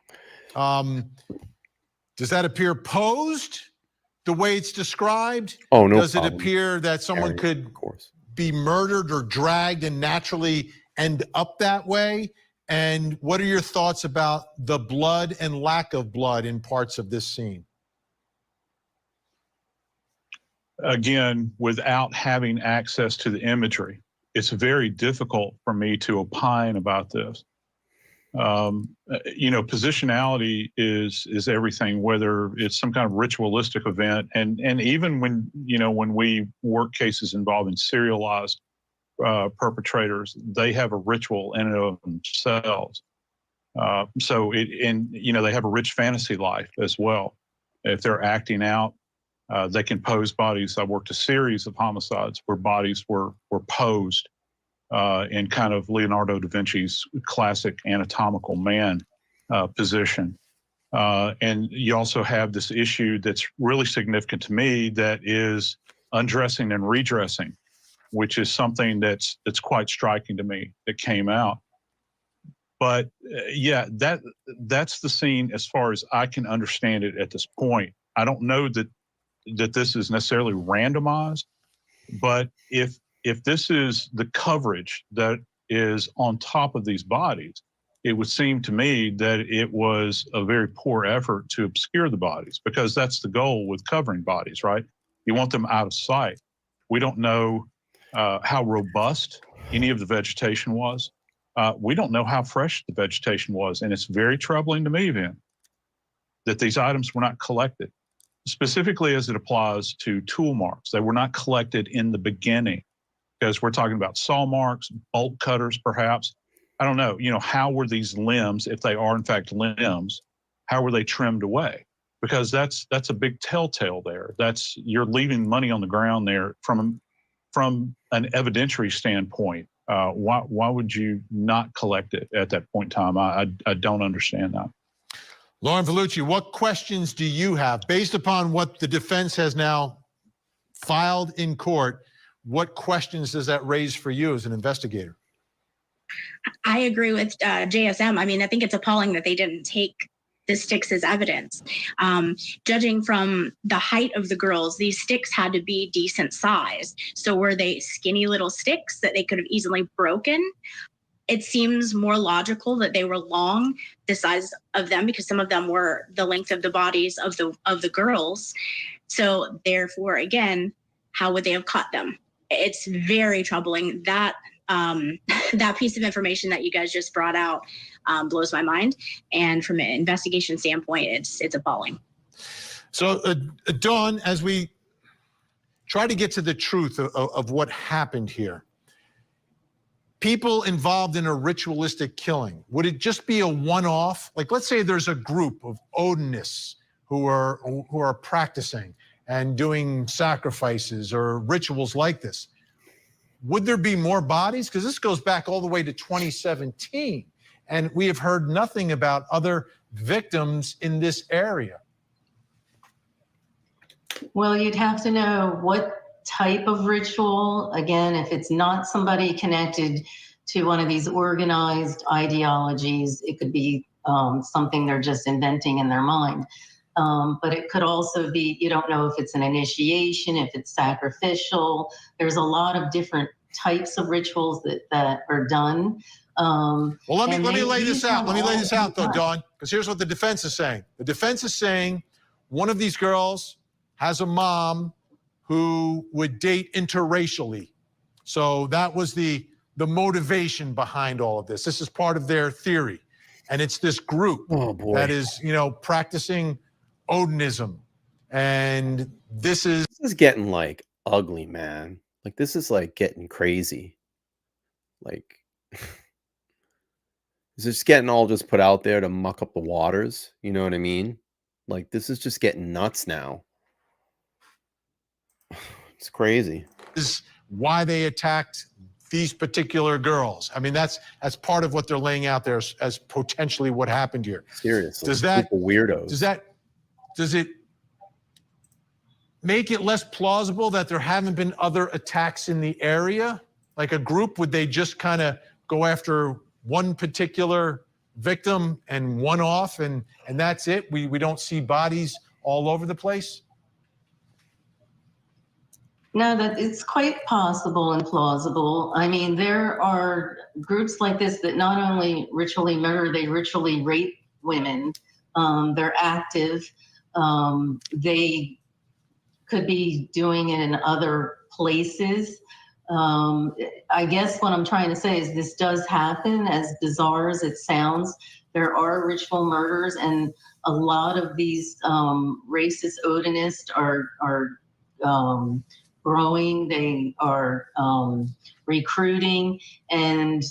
Does that appear posed the way it's described? Oh, no. Does it appear that someone could be murdered or dragged and naturally end up that way? And what are your thoughts about the blood and lack of blood in parts of this scene? Again, without having access to the imagery, it's very difficult for me to opine about this. Positionality is everything, whether it's some kind of ritualistic event, and even when we work cases involving serialized perpetrators, they have a ritual in and of themselves. They have a rich fantasy life as well. If they're acting out, they can pose bodies. I worked a series of homicides where bodies were posed in kind of Leonardo da Vinci's classic anatomical man position. And you also have this issue that's really significant to me, that is undressing and redressing, which is something that's quite striking to me that came out. But that's the scene as far as I can understand it at this point. I don't know that this is necessarily randomized, but if this is the coverage that is on top of these bodies, it would seem to me that it was a very poor effort to obscure the bodies, because that's the goal with covering bodies, right? You want them out of sight. We don't know how robust any of the vegetation was. We don't know how fresh the vegetation was. And it's very troubling to me, Vin, that these items were not collected, specifically as it applies to tool marks. They were not collected in the beginning, because we're talking about saw marks, bolt cutters, perhaps. I don't know, how were these limbs, if they are in fact limbs, how were they trimmed away? Because that's a big telltale there. You're leaving money on the ground there from an evidentiary standpoint. Why would you not collect it at that point in time? I don't understand that. Lauren Vellucci, what questions do you have based upon what the defense has now filed in court? What questions does that raise for you as an investigator? I agree with JSM. I mean, I think it's appalling that they didn't take the sticks as evidence. Judging from the height of the girls, these sticks had to be decent size. So were they skinny little sticks that they could have easily broken? It seems more logical that they were long, the size of them, because some of them were the length of the bodies of the girls. So therefore, again, how would they have caught them? It's very troubling. That piece of information that you guys just brought out blows my mind. And from an investigation standpoint, it's appalling. So, Dawn, as we try to get to the truth of what happened here, people involved in a ritualistic killing, would it just be a one-off? Like, let's say there's a group of Odinists who are practicing and doing sacrifices or rituals like this. Would there be more bodies? Because this goes back all the way to 2017, and we have heard nothing about other victims in this area. Well, you'd have to know what type of ritual. Again, if it's not somebody connected to one of these organized ideologies, it could be something they're just inventing in their mind. But it could also be, you don't know if it's an initiation, if it's sacrificial. There's a lot of different types of rituals that are done. Well, let me lay this out. Let me lay this out, though, Dawn, because here's what the defense is saying. The defense is saying one of these girls has a mom who would date interracially. So that was the motivation behind all of this. This is part of their theory. And it's this group that is, practicing Odinism. And this is getting like ugly, man. Like this is like getting crazy. Like is this getting all just put out there to muck up the waters? You know what I mean? Like this is just getting nuts now. It's crazy. This is why they attacked these particular girls. I mean, that's part of what they're laying out there as potentially what happened here. Seriously. Does that weirdos? Does it make it less plausible that there haven't been other attacks in the area? Like a group, would they just kind of go after one particular victim and one off and that's it? We don't see bodies all over the place? No, that it's quite possible and plausible. I mean, there are groups like this that not only ritually murder, they ritually rape women. They're active. They could be doing it in other places. I guess what I'm trying to say is this does happen, as bizarre as it sounds. There are ritual murders, and a lot of these racist Odinists are growing. They are recruiting, and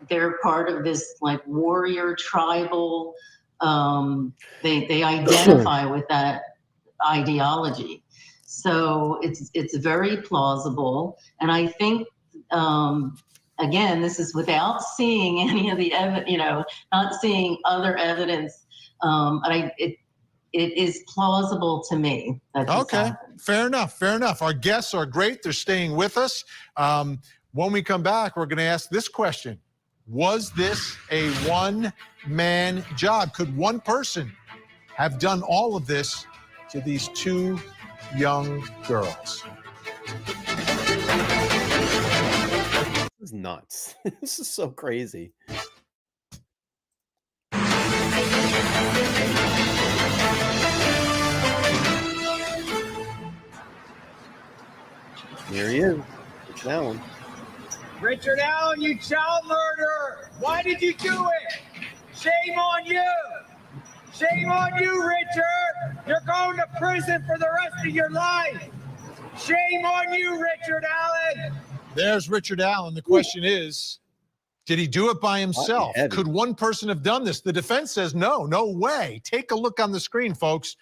they're part of this like warrior tribal. They identify with that ideology. So it's very plausible, and I think again, this is without seeing any of the not seeing other evidence. And it is plausible to me. Okay, fair enough. Our guests are great. They're staying with us. When we come back, we're going to ask this question. Was this a one-man job? Could one person have done all of this to these two young girls? This is nuts. This is so crazy. Here he is. Richard Allen. Richard Allen, you child murderer! Why did you do it? Shame on you! Shame on you, Richard! You're going to prison for the rest of your life! Shame on you, Richard Allen! There's Richard Allen. The question is, did he do it by himself? Could one person have done this? The defense says no way. Take a look on the screen, folks.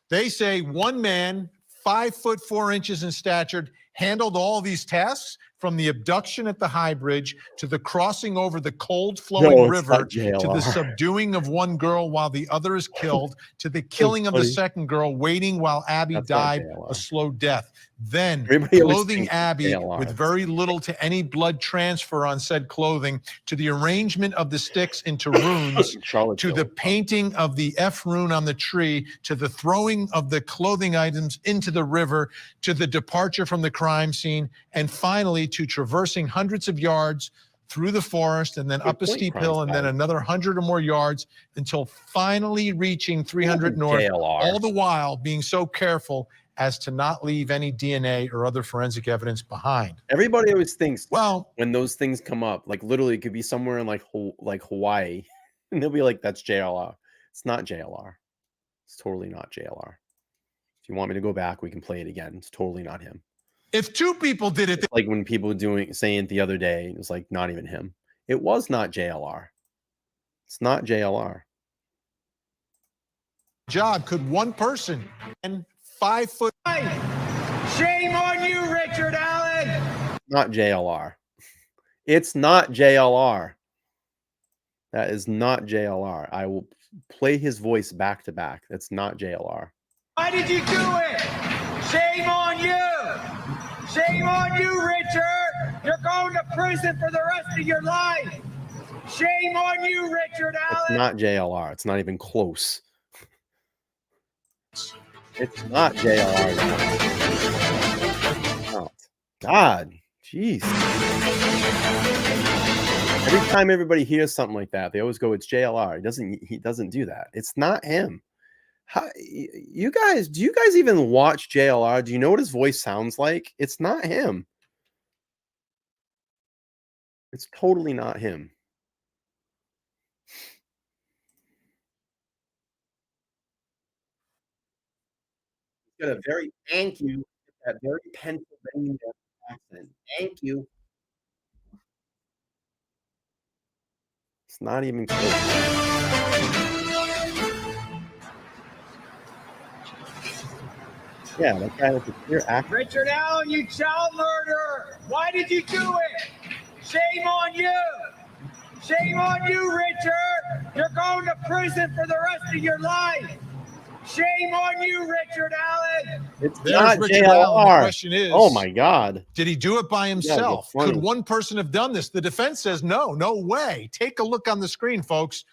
They say one man, 5'4" in stature, handled all these tasks, from the abduction at the High Bridge to the crossing over the cold flowing river to the subduing of one girl while the other is killed to the killing of the second girl, waiting while Abby died a slow death. Then clothing Abby with very little to any blood transfer on said clothing, to the arrangement of the sticks into runes, to the painting of the F rune on the tree, to the throwing of the clothing items into the river, to the departure from the crime scene, and finally to traversing hundreds of yards through the forest and then up a steep hill and then another 100 or more yards until finally reaching 300 north, all the while being so careful as to not leave any DNA or other forensic evidence behind. Everybody always thinks, well, when those things come up, like literally it could be somewhere in like Hawaii, and they'll be like, that's JLR. It's not JLR. It's totally not JLR. If you want me to go back, we can play it again. It's totally not him. If two people did it, like when people were saying it the other day, it was like not even him. It was not JLR. It's not JLR. Job, could one person and 5 foot. Shame on you, Richard Allen. Not JLR. It's not JLR. That is not JLR. I will play his voice back to back. That's not JLR. Why did you do it? Shame on you. Shame on you, Richard! You're going to prison for the rest of your life! Shame on you, Richard Allen! It's not JLR. It's not even close. It's not JLR. Oh, God. Jeez. Every time everybody hears something like that, they always go, it's JLR. He doesn't do that. It's not him. You guys, do you guys even watch JLR? Do you know what his voice sounds like? It's not him. It's totally not him. He's got a very thank you, that very Pennsylvania accent. Thank you. It's not even close. Yeah, that guy with the clear accent. Richard Allen, you child murderer! Why did you do it? Shame on you! Shame on you, Richard! You're going to prison for the rest of your life! Shame on you, Richard Allen! It's There's not Richard JLR. Allen. The question is, oh my God. Did he do it by himself? funny. Could one person have done this? The defense says no way. Take a look on the screen, folks.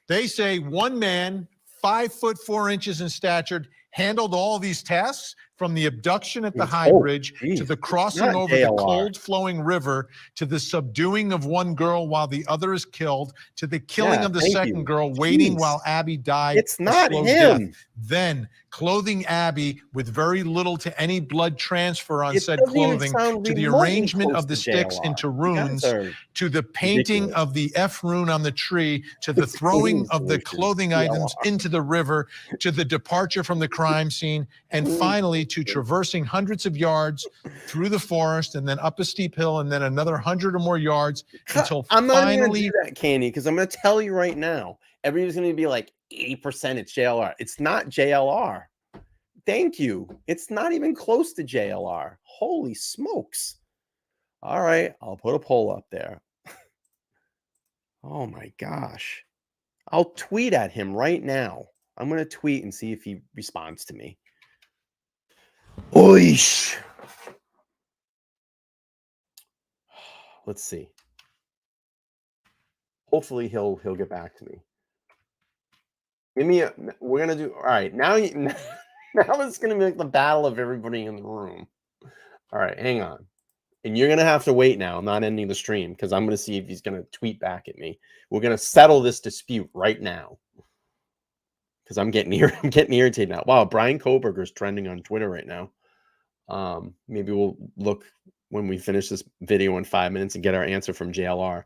They say one man, 5'4" in stature, handled all these tasks, from the abduction at the High Bridge to the crossing over the cold flowing river, to the subduing of one girl while the other is killed, to the killing of the second girl, waiting while Abby died. It's not him. Death. Then clothing Abby with very little to any blood transfer on It said doesn't even clothing, sound to the remotely arrangement close of the to sticks JLR. into You guys runes, are to the painting ridiculous. of the F rune on the tree, to the throwing of the clothing items into the river, to the departure from the crime scene, and finally to traversing hundreds of yards through the forest and then up a steep hill and then another 100 or more yards until I'm not even finally. gonna do that, Candy, because I'm gonna tell you right now. Everybody's gonna be like 80% it's JLR. It's not JLR. Thank you. It's not even close to JLR. Holy smokes. All right, I'll put a poll up there. Oh my gosh. I'll tweet at him right now. I'm gonna tweet and see if he responds to me. Oish. Let's see. Hopefully he'll get back to me. Give me a. We're gonna do. All right, now it's gonna be like the battle of everybody in the room. All right, hang on. And you're gonna have to wait now. I'm not ending the stream because I'm gonna see if he's gonna tweet back at me. We're gonna settle this dispute right now because I'm getting irritated now. Wow, Brian Koberger's trending on Twitter right now. Maybe we'll look when we finish this video in 5 minutes and get our answer from JLR.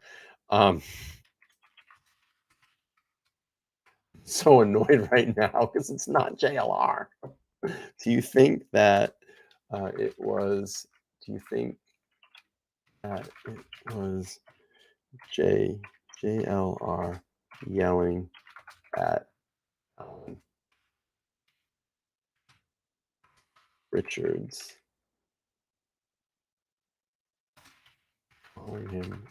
So annoyed right now because it's not JLR. Do you think that it was? Do you think that it was JLR yelling at Richards, calling him?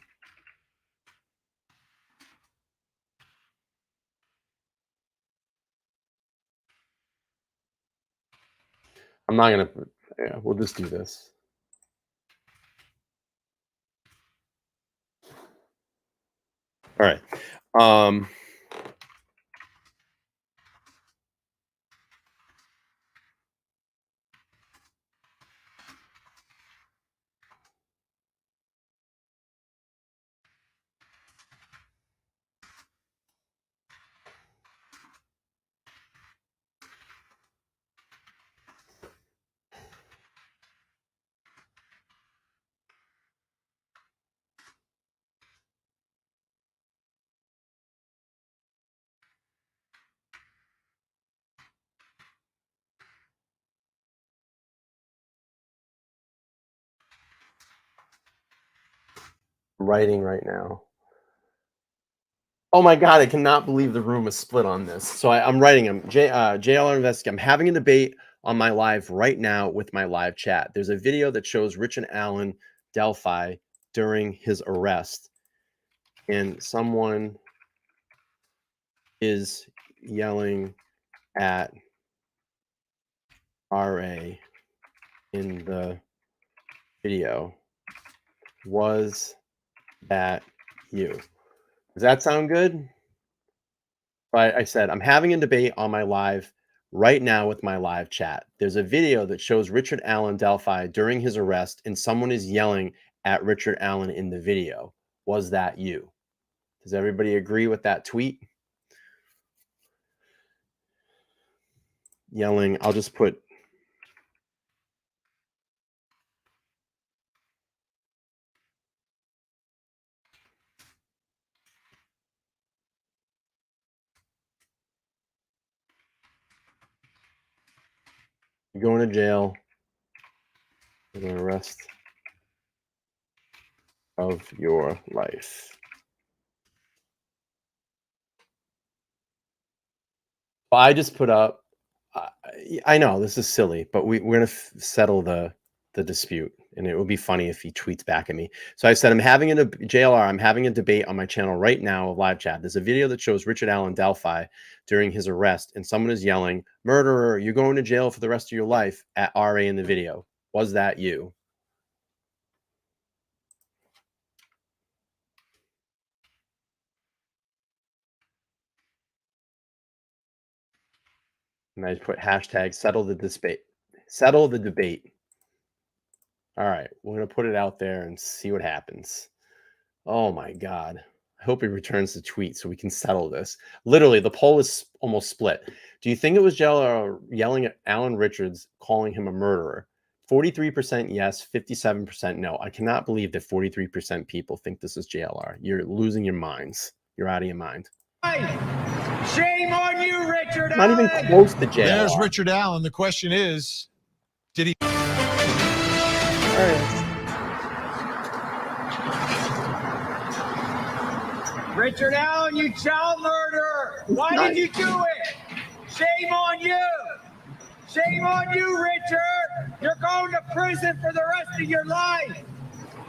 I'm not gonna. Yeah, we'll just do this. All right. Writing right now. Oh my God, I cannot believe the room is split on this. So I'm writing him. JLR Investigate. I'm having a debate on my live right now with my live chat. There's a video that shows Richard Allen Delphi during his arrest. And someone is yelling at RA in the video. Was that you? Does that sound good? But I said, I'm having a debate on my live right now with my live chat. There's a video that shows Richard Allen Delphi during his arrest, and someone is yelling at Richard Allen in the video. Was that you? Does everybody agree with that tweet? yelling. I'll just put you're going to jail for the rest of your life. Well, I just put up. I know this is silly, but we're gonna settle the dispute, and it would be funny if he tweets back at me. So I said, I'm having a JLR. I'm having a debate on my channel right now of live chat. There's a video that shows Richard Allen Delphi during his arrest, and someone is yelling, "Murderer! You're going to jail for the rest of your life." At RA in the video. Was that you? And I put hashtag settle the debate. Settle the debate. All right, we're gonna put it out there and see what happens. Oh my God. I hope he returns the tweet so we can settle this. Literally, the poll is almost split. Do you think it was JLR yelling at Alan Richards, calling him a murderer? 43% yes, 57% no. I cannot believe that 43% people think this is JLR. You're losing your minds. You're out of your mind. Shame on you, Richard Not Allen. even close to JLR. There's Richard Allen. The question is, did he? All right. Richard Allen, you child murderer. Why did you do it? Shame on you. Shame on you, Richard. You're going to prison for the rest of your life.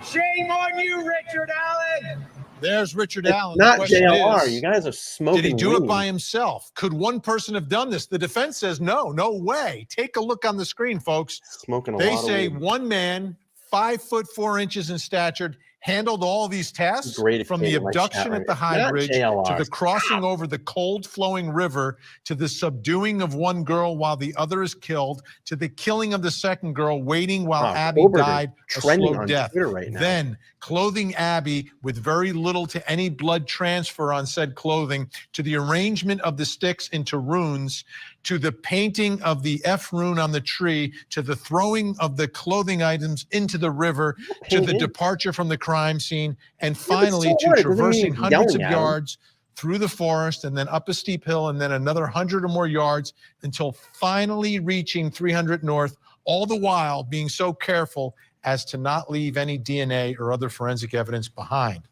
Shame on you, Richard Allen. There's Richard It's Allen. not The question JLR. is, You guys are smoking. did he do it weed. by himself? Could one person have done this? The defense says no, no way. Take a look on the screen, folks. Smoking a They lot say of weed. one man, 5'4" in stature, handled all these tasks Great from the example, like abduction that at the right High here. Not Bridge to JLR. the crossing over the cold flowing river to the subduing of one girl while the other is killed to the killing of the second girl waiting while Abby Colbert is died a trending slow on death. Twitter right now. Then clothing Abby with very little to any blood transfer on said clothing to the arrangement of the sticks into runes to the painting of the F rune on the tree to the throwing of the clothing items into the river to the Painting? departure from the crime scene and but finally so to what? It doesn't mean traversing he's hundreds of yelling at 'em. yards through the forest and then up a steep hill and then another 100 or more yards until finally reaching 300 north, all the while being so careful as to not leave any DNA or other forensic evidence behind.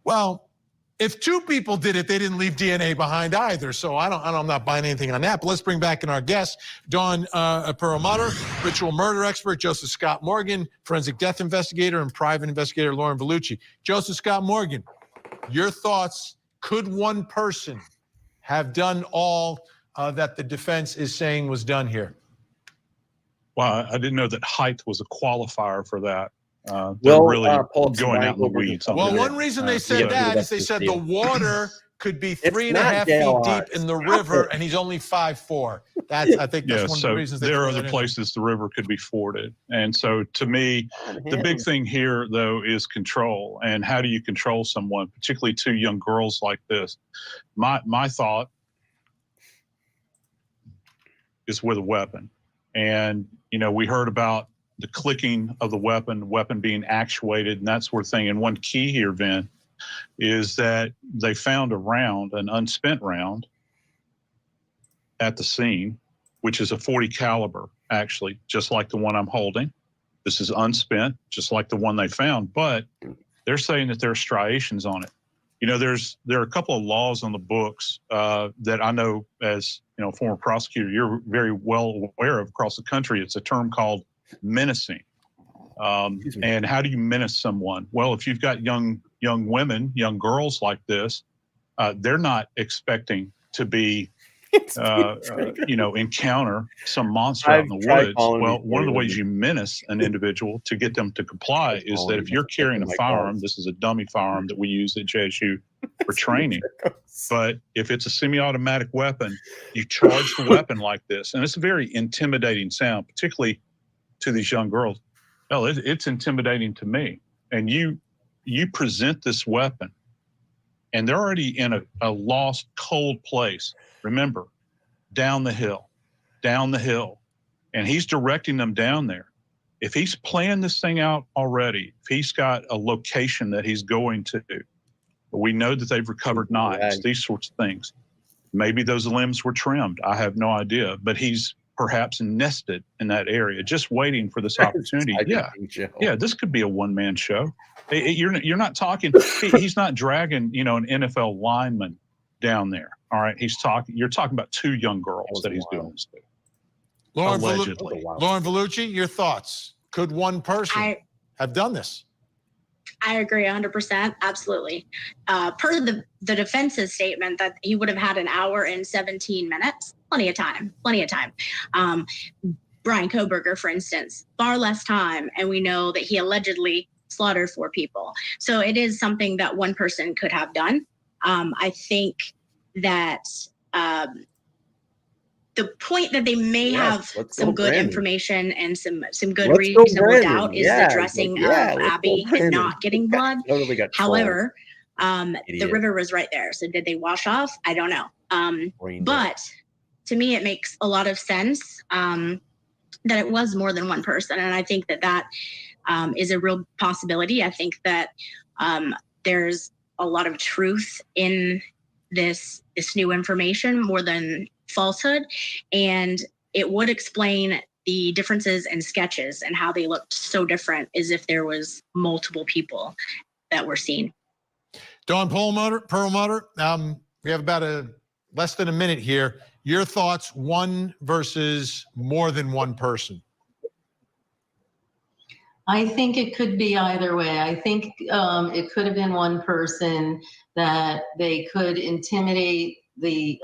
Well, if two people did it, they didn't leave DNA behind either. So I'm not buying anything on that. But let's bring back in our guest, Dawn Perlmutter, ritual murder expert, Joseph Scott Morgan, forensic death investigator, and private investigator Lauren Vellucci. Joseph Scott Morgan, your thoughts, could one person have done all that the defense is saying was done here? Well, I didn't know that height was a qualifier for that. They're Well, really pull up some going Ryan out in the Colbert's weeds. stuff. on Well, this. one reason they said yeah, that that's is they just said the- the water could be It's 3.5 feet not deep in the river, and he's only 5'4". I think that's Yeah, one of the so reasons they there are threw other that in. places the river could be forded. And so to me, the big thing here, though, is control. And how do you control someone, particularly two young girls like this? My thought is with a weapon. And, you know, we heard about the clicking of the weapon being actuated and that sort of thing. And one key here, Vin, is that they found a round, an unspent round, at the scene, which is a .40 caliber, actually, just like the one I'm holding. This is unspent, just like the one they found, but they're saying that there are striations on it. You know, there are a couple of laws on the books that I know as, you know, former prosecutor, you're very well aware of across the country. It's a term called menacing. And how do you menace someone? Well, if you've got young women, young girls like this, they're not expecting to be, you know, encounter some monster out in the woods. Well, one of the ways you menace an individual to get them to comply is that if you're carrying a firearm, this is a dummy firearm that we use at JSU for training. But if it's a semi-automatic weapon, you charge the weapon like this. And it's a very intimidating sound, particularly to these young girls. Well, it's intimidating to me. And you present this weapon, and they're already in a lost, cold place. Remember, down the hill. down the hill, and he's directing them down there. If he's planned this thing out already, if he's got a location that he's going to, we know that they've recovered knives, these sorts of things. Maybe those limbs were trimmed. I have no idea, but he's perhaps nested in that area, just waiting for this opportunity. Yeah, this could be a one-man show. You're not talking. He's not dragging, you know, an NFL lineman down there. All right, you're talking about 2 young girls that he's doing this to. Lauren Allegedly. Vellucci, your thoughts? Could one person have done this? I agree 100%. Absolutely. Per the defense's statement that he would have had an hour and 17 minutes, plenty of time. Brian Kohberger, for instance, far less time. And we know that he allegedly slaughtered 4 people. So it is something that one person could have done. I think that the point that they may have some good information and some good reasonable doubt is the dressing of Abby and not getting blood. However, the river was right there. So did they wash off? I don't know. But to me, it makes a lot of sense that it was more than one person. And I think that is a real possibility. I think that there's a lot of truth in this new information more than falsehood, and it would explain the differences in sketches and how they looked so different as if there was multiple people that were seen. Dawn Perlmutter, we have about less than a minute here. Your thoughts, one versus more than one person? I think it could be either way. I think it could have been one person that they could intimidate the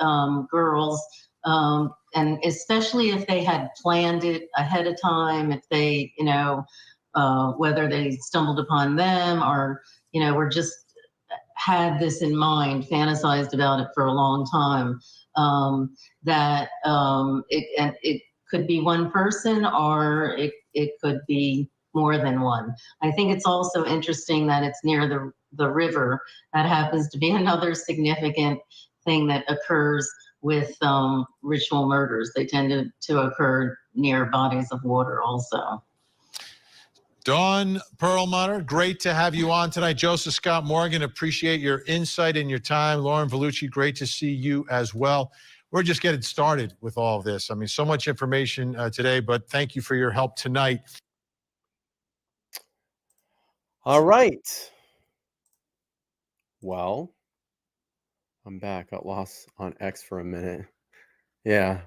girls, and especially if they had planned it ahead of time, if they, you know, whether they stumbled upon them or, you know, were just had this in mind, fantasized about it for a long time, that it could be one person or it could be more than one. I think it's also interesting that it's near the river. That happens to be another significant thing that occurs with ritual murders. They tend to occur near bodies of water also. Dawn Perlmutter, great to have you on tonight. Joseph Scott Morgan, appreciate your insight and your time. Lauren Vellucci, great to see you as well. We're just getting started with all of this. I mean, so much information today, but thank you for your help tonight. All right. Well, I'm back. Got lost on X for a minute. Yeah.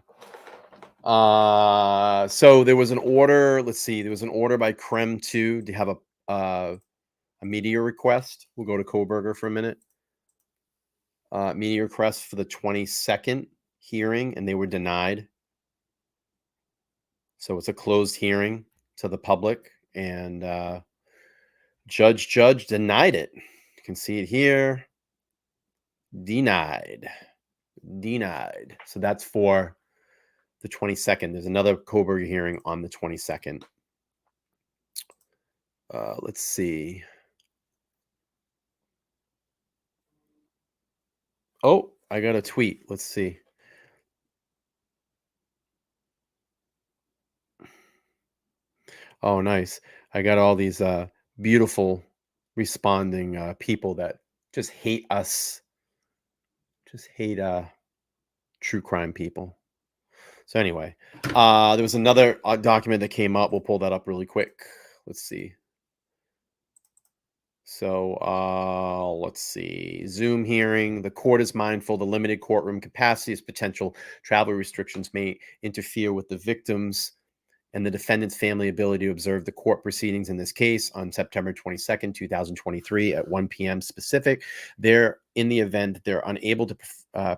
So there was an order. Let's see. There was an order by Creme 2 to have a media request. We'll go to Kohberger for a minute. Media request for the 22nd hearing, and they were denied. So it's a closed hearing to the public, and judge denied it. You can see it here. Denied. So that's for the 22nd. There's another Kohberger hearing on the 22nd. Let's see. Oh, I got a tweet. Let's see. Oh, nice. I got all these beautiful responding people that just hate us. Just hate true crime people. So anyway, there was another document that came up. We'll pull that up really quick. Let's see. So let's see. Zoom hearing. The court is mindful the limited courtroom capacity as potential travel restrictions may interfere with the victims and the defendant's family ability to observe the court proceedings in this case on September 22nd, 2023 at 1 p.m. specific. They're in the event that they're unable to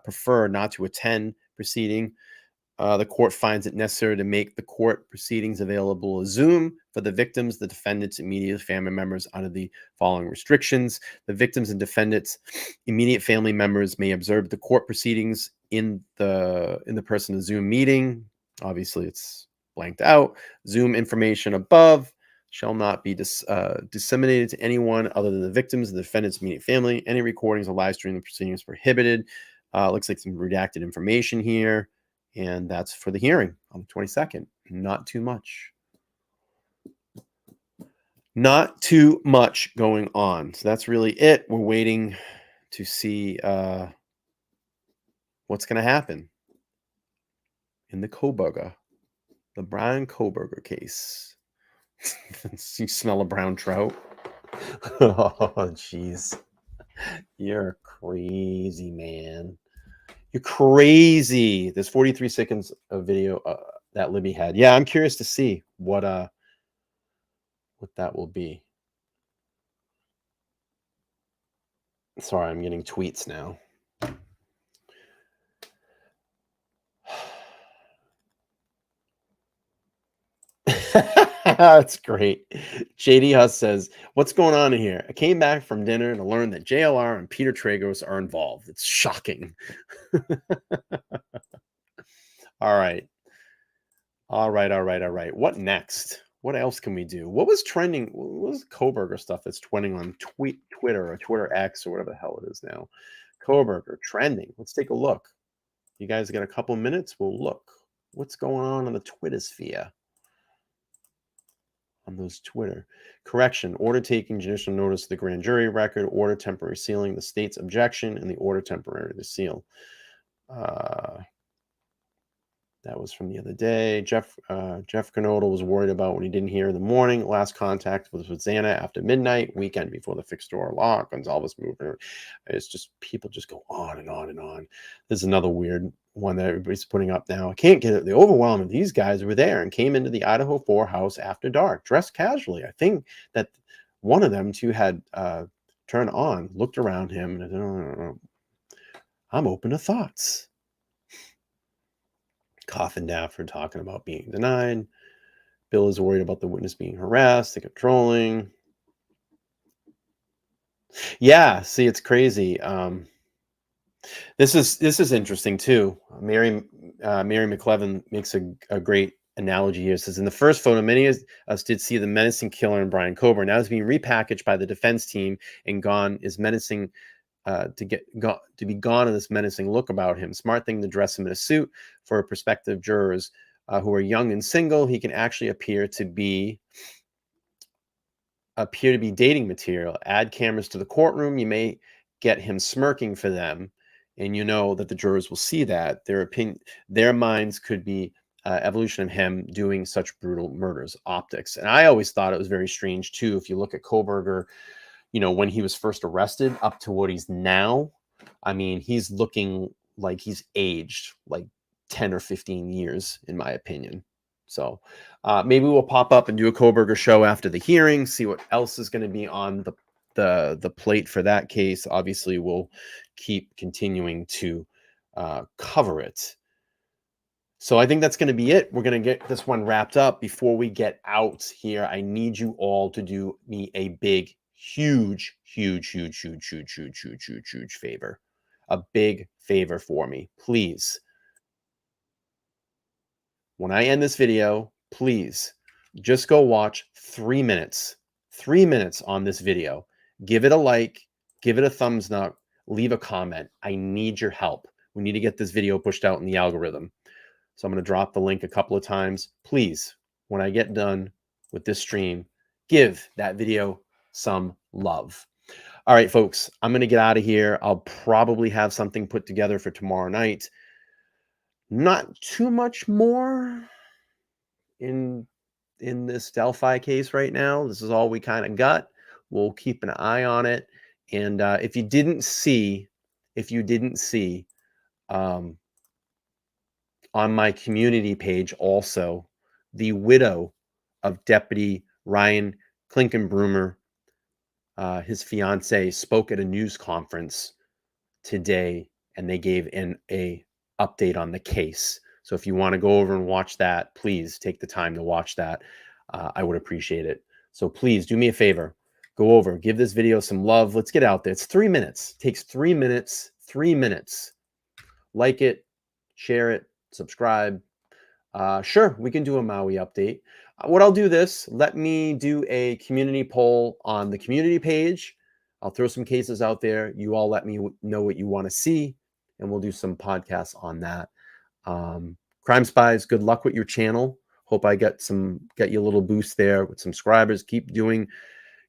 prefer not to attend proceeding. The court finds it necessary to make the court proceedings available as Zoom for the victims, the defendants' immediate family members under the following restrictions. The victims and defendants' immediate family members may observe the court proceedings in the person of Zoom meeting. Obviously, it's blanked out. Zoom information above shall not be disseminated to anyone other than the victims and the defendant's immediate family. Any recordings or live streaming proceedings prohibited. Looks like some redacted information here. And that's for the hearing on the 22nd. Not too much. Not too much going on. So that's really it. We're waiting to see what's going to happen in the Kohberger, the Brian Kohberger case. You smell a brown trout? Oh, jeez. You're crazy, man. You're crazy. There's 43 seconds of video that Libby had. Yeah, I'm curious to see what that will be. Sorry, I'm getting tweets now. That's great. JD Huss says, what's going on in here? I came back from dinner to learn that JLR and Peter Tragos are involved. It's shocking. All right. All right. What next? What else can we do? What was trending? What was Kohberger stuff that's trending on Twitter or Twitter X or whatever the hell it is now? Kohberger trending. Let's take a look. You guys got a couple minutes? We'll look. What's going on the Twitter sphere? On those Twitter. Correction. Order taking judicial notice of the grand jury record. Order temporary sealing the state's objection and the order temporary to seal. That was from the other day. Jeff Canodal was worried about when he didn't hear in the morning. Last contact was with Xana after midnight, weekend before the fixed door lock. Gonzalez movement. It's just people just go on and on and on. There's another weird one that everybody's putting up now. I can't get it. The overwhelming. These guys were there and came into the Idaho 4 house after dark, dressed casually. I think that one of them two had turned on, looked around him, and I'm open to thoughts. Coffin Dafford talking about being denied. Bill is worried about the witness being harassed, the controlling. Yeah, see, it's crazy. This is interesting too. Mary McLevin makes a great analogy here. It says, in the first photo, many of us did see the menacing killer in Brian Kohberger. Now it's being repackaged by the defense team and gone is menacing to be gone in this menacing look about him. Smart thing to dress him in a suit for prospective jurors who are young and single. He can actually appear to be dating material. Add cameras to the courtroom. You may get him smirking for them, and you know that the jurors will see that their minds could be evolution of him doing such brutal murders. Optics. And I always thought it was very strange too. If you look at Kohberger, when he was first arrested up to what he's now, I mean, he's looking like he's aged like 10 or 15 years, in my opinion. So maybe we'll pop up and do a Kohberger show after the hearing, see what else is going to be on the plate for that case. Obviously, we'll keep continuing to cover it. So I think that's going to be it. We're going to get this one wrapped up. Before we get out here, I need you all to do me a big, huge favor. A big favor for me, please. When I end this video, please just go watch 3 minutes. 3 minutes on this video. Give it a like, give it a thumbs up, leave a comment. I need your help. We need to get this video pushed out in the algorithm. So I'm going to drop the link a couple of times. Please, when I get done with this stream, give that video some love. All right, folks, I'm going to get out of here. I'll probably have something put together for tomorrow night. Not too much more in this Delphi case right now. This is all we kind of got. We'll keep an eye on it. And if you didn't see on my community page also, the widow of Deputy Ryan Klinkenbrummer, his fiance, spoke at a news conference today, and they gave an update on the case. So if you want to go over and watch that, please take the time to watch that. I would appreciate it. So please do me a favor. Go over, give this video some love. Let's get out there. It's 3 minutes. It takes 3 minutes. 3 minutes. Like it, share it, subscribe. Sure, we can do a Maui update. What I'll do this, let me do a community poll on the community page. I'll throw some cases out there. You all let me know what you want to see, and we'll do some podcasts on that. Crime Spies, good luck with your channel. Hope I get you a little boost there with some subscribers. Keep doing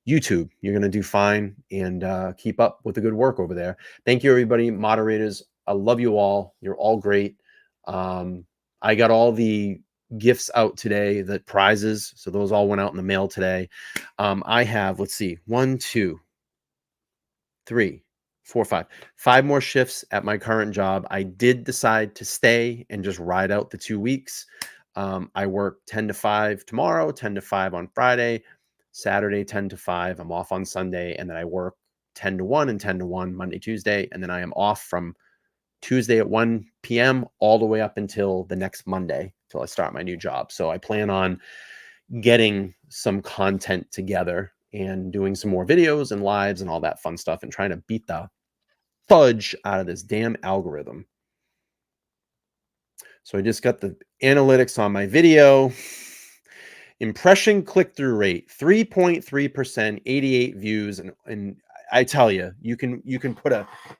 YouTube. You're going to do fine, and keep up with the good work over there. Thank you, everybody. Moderators, I love you all. You're all great. I got all the gifts out today, the prizes. So those all went out in the mail today. I have, let's see, 1, 2, 3, 4, 5 more shifts at my current job. I did decide to stay and just ride out the 2 weeks. I work 10 to 5 tomorrow, 10 to 5 on Friday, Saturday 10 to 5. I'm off on Sunday, and then I work 10 to 1 and 10 to 1 Monday, Tuesday, and then I am off from Tuesday at 1 p.m. all the way up until the next Monday till I start my new job. So I plan on getting some content together and doing some more videos and lives and all that fun stuff and trying to beat the fudge out of this damn algorithm. So I just got the analytics on my video. Impression click-through rate 3.3%, 88 views, and I tell you, you can put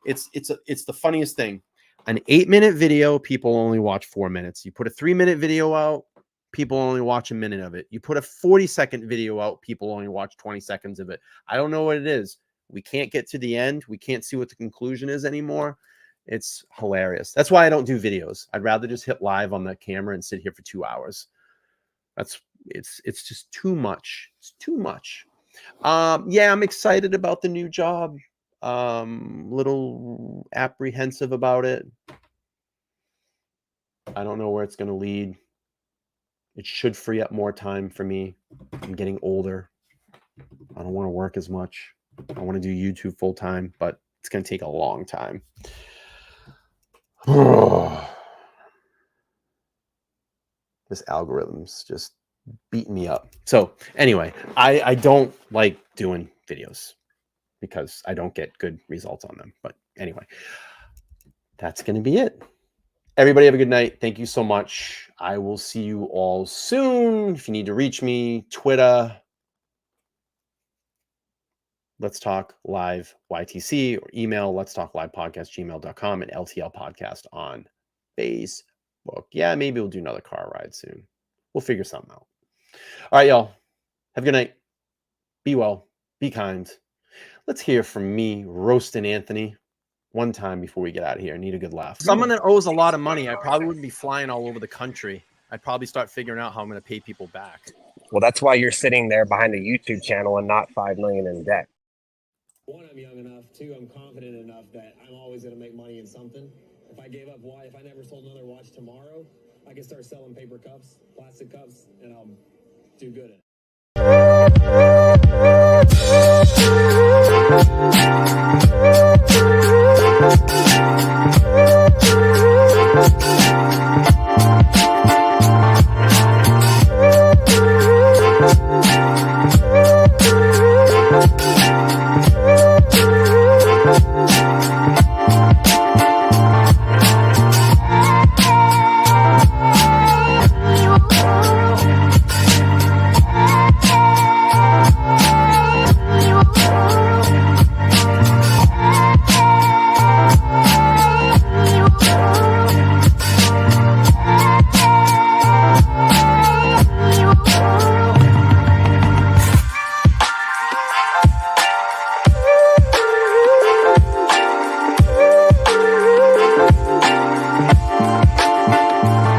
it's the funniest thing. An 8-minute video, people only watch 4 minutes. You put a 3-minute video out, people only watch a minute of it. You put a 40-second video out, people only watch 20 seconds of it. I don't know what it is. We can't get to the end. We can't see what the conclusion is anymore. It's hilarious. That's why I don't do videos. I'd rather just hit live on the camera and sit here for 2 hours. It's just too much. It's too much. Yeah, I'm excited about the new job. Little apprehensive about it. I don't know where it's going to lead. It should free up more time for me. I'm getting older. I don't want to work as much. I want to do YouTube full time, but it's going to take a long time. This algorithm's just beating me up. So anyway, I don't like doing videos because I don't get good results on them. But anyway, that's going to be it. Everybody have a good night. Thank you so much. I will see you all soon. If you need to reach me, Twitter, Let's Talk Live YTC, or email let's talk live podcast gmail.com, and LTL podcast on Facebook. Yeah, maybe we'll do another car ride soon. We'll figure something out. All right, y'all. Have a good night. Be well. Be kind. Let's hear from me, Roastin' Anthony, one time before we get out of here. I need a good laugh. Someone that owes a lot of money, I probably wouldn't be flying all over the country. I'd probably start figuring out how I'm going to pay people back. Well, that's why you're sitting there behind a YouTube channel and not $5 million in debt. One, I'm young enough. Two, I'm confident enough that I'm always going to make money in something. If I gave up if I never sold another watch tomorrow, I could start selling paper cups, plastic cups, and I'll do good at it.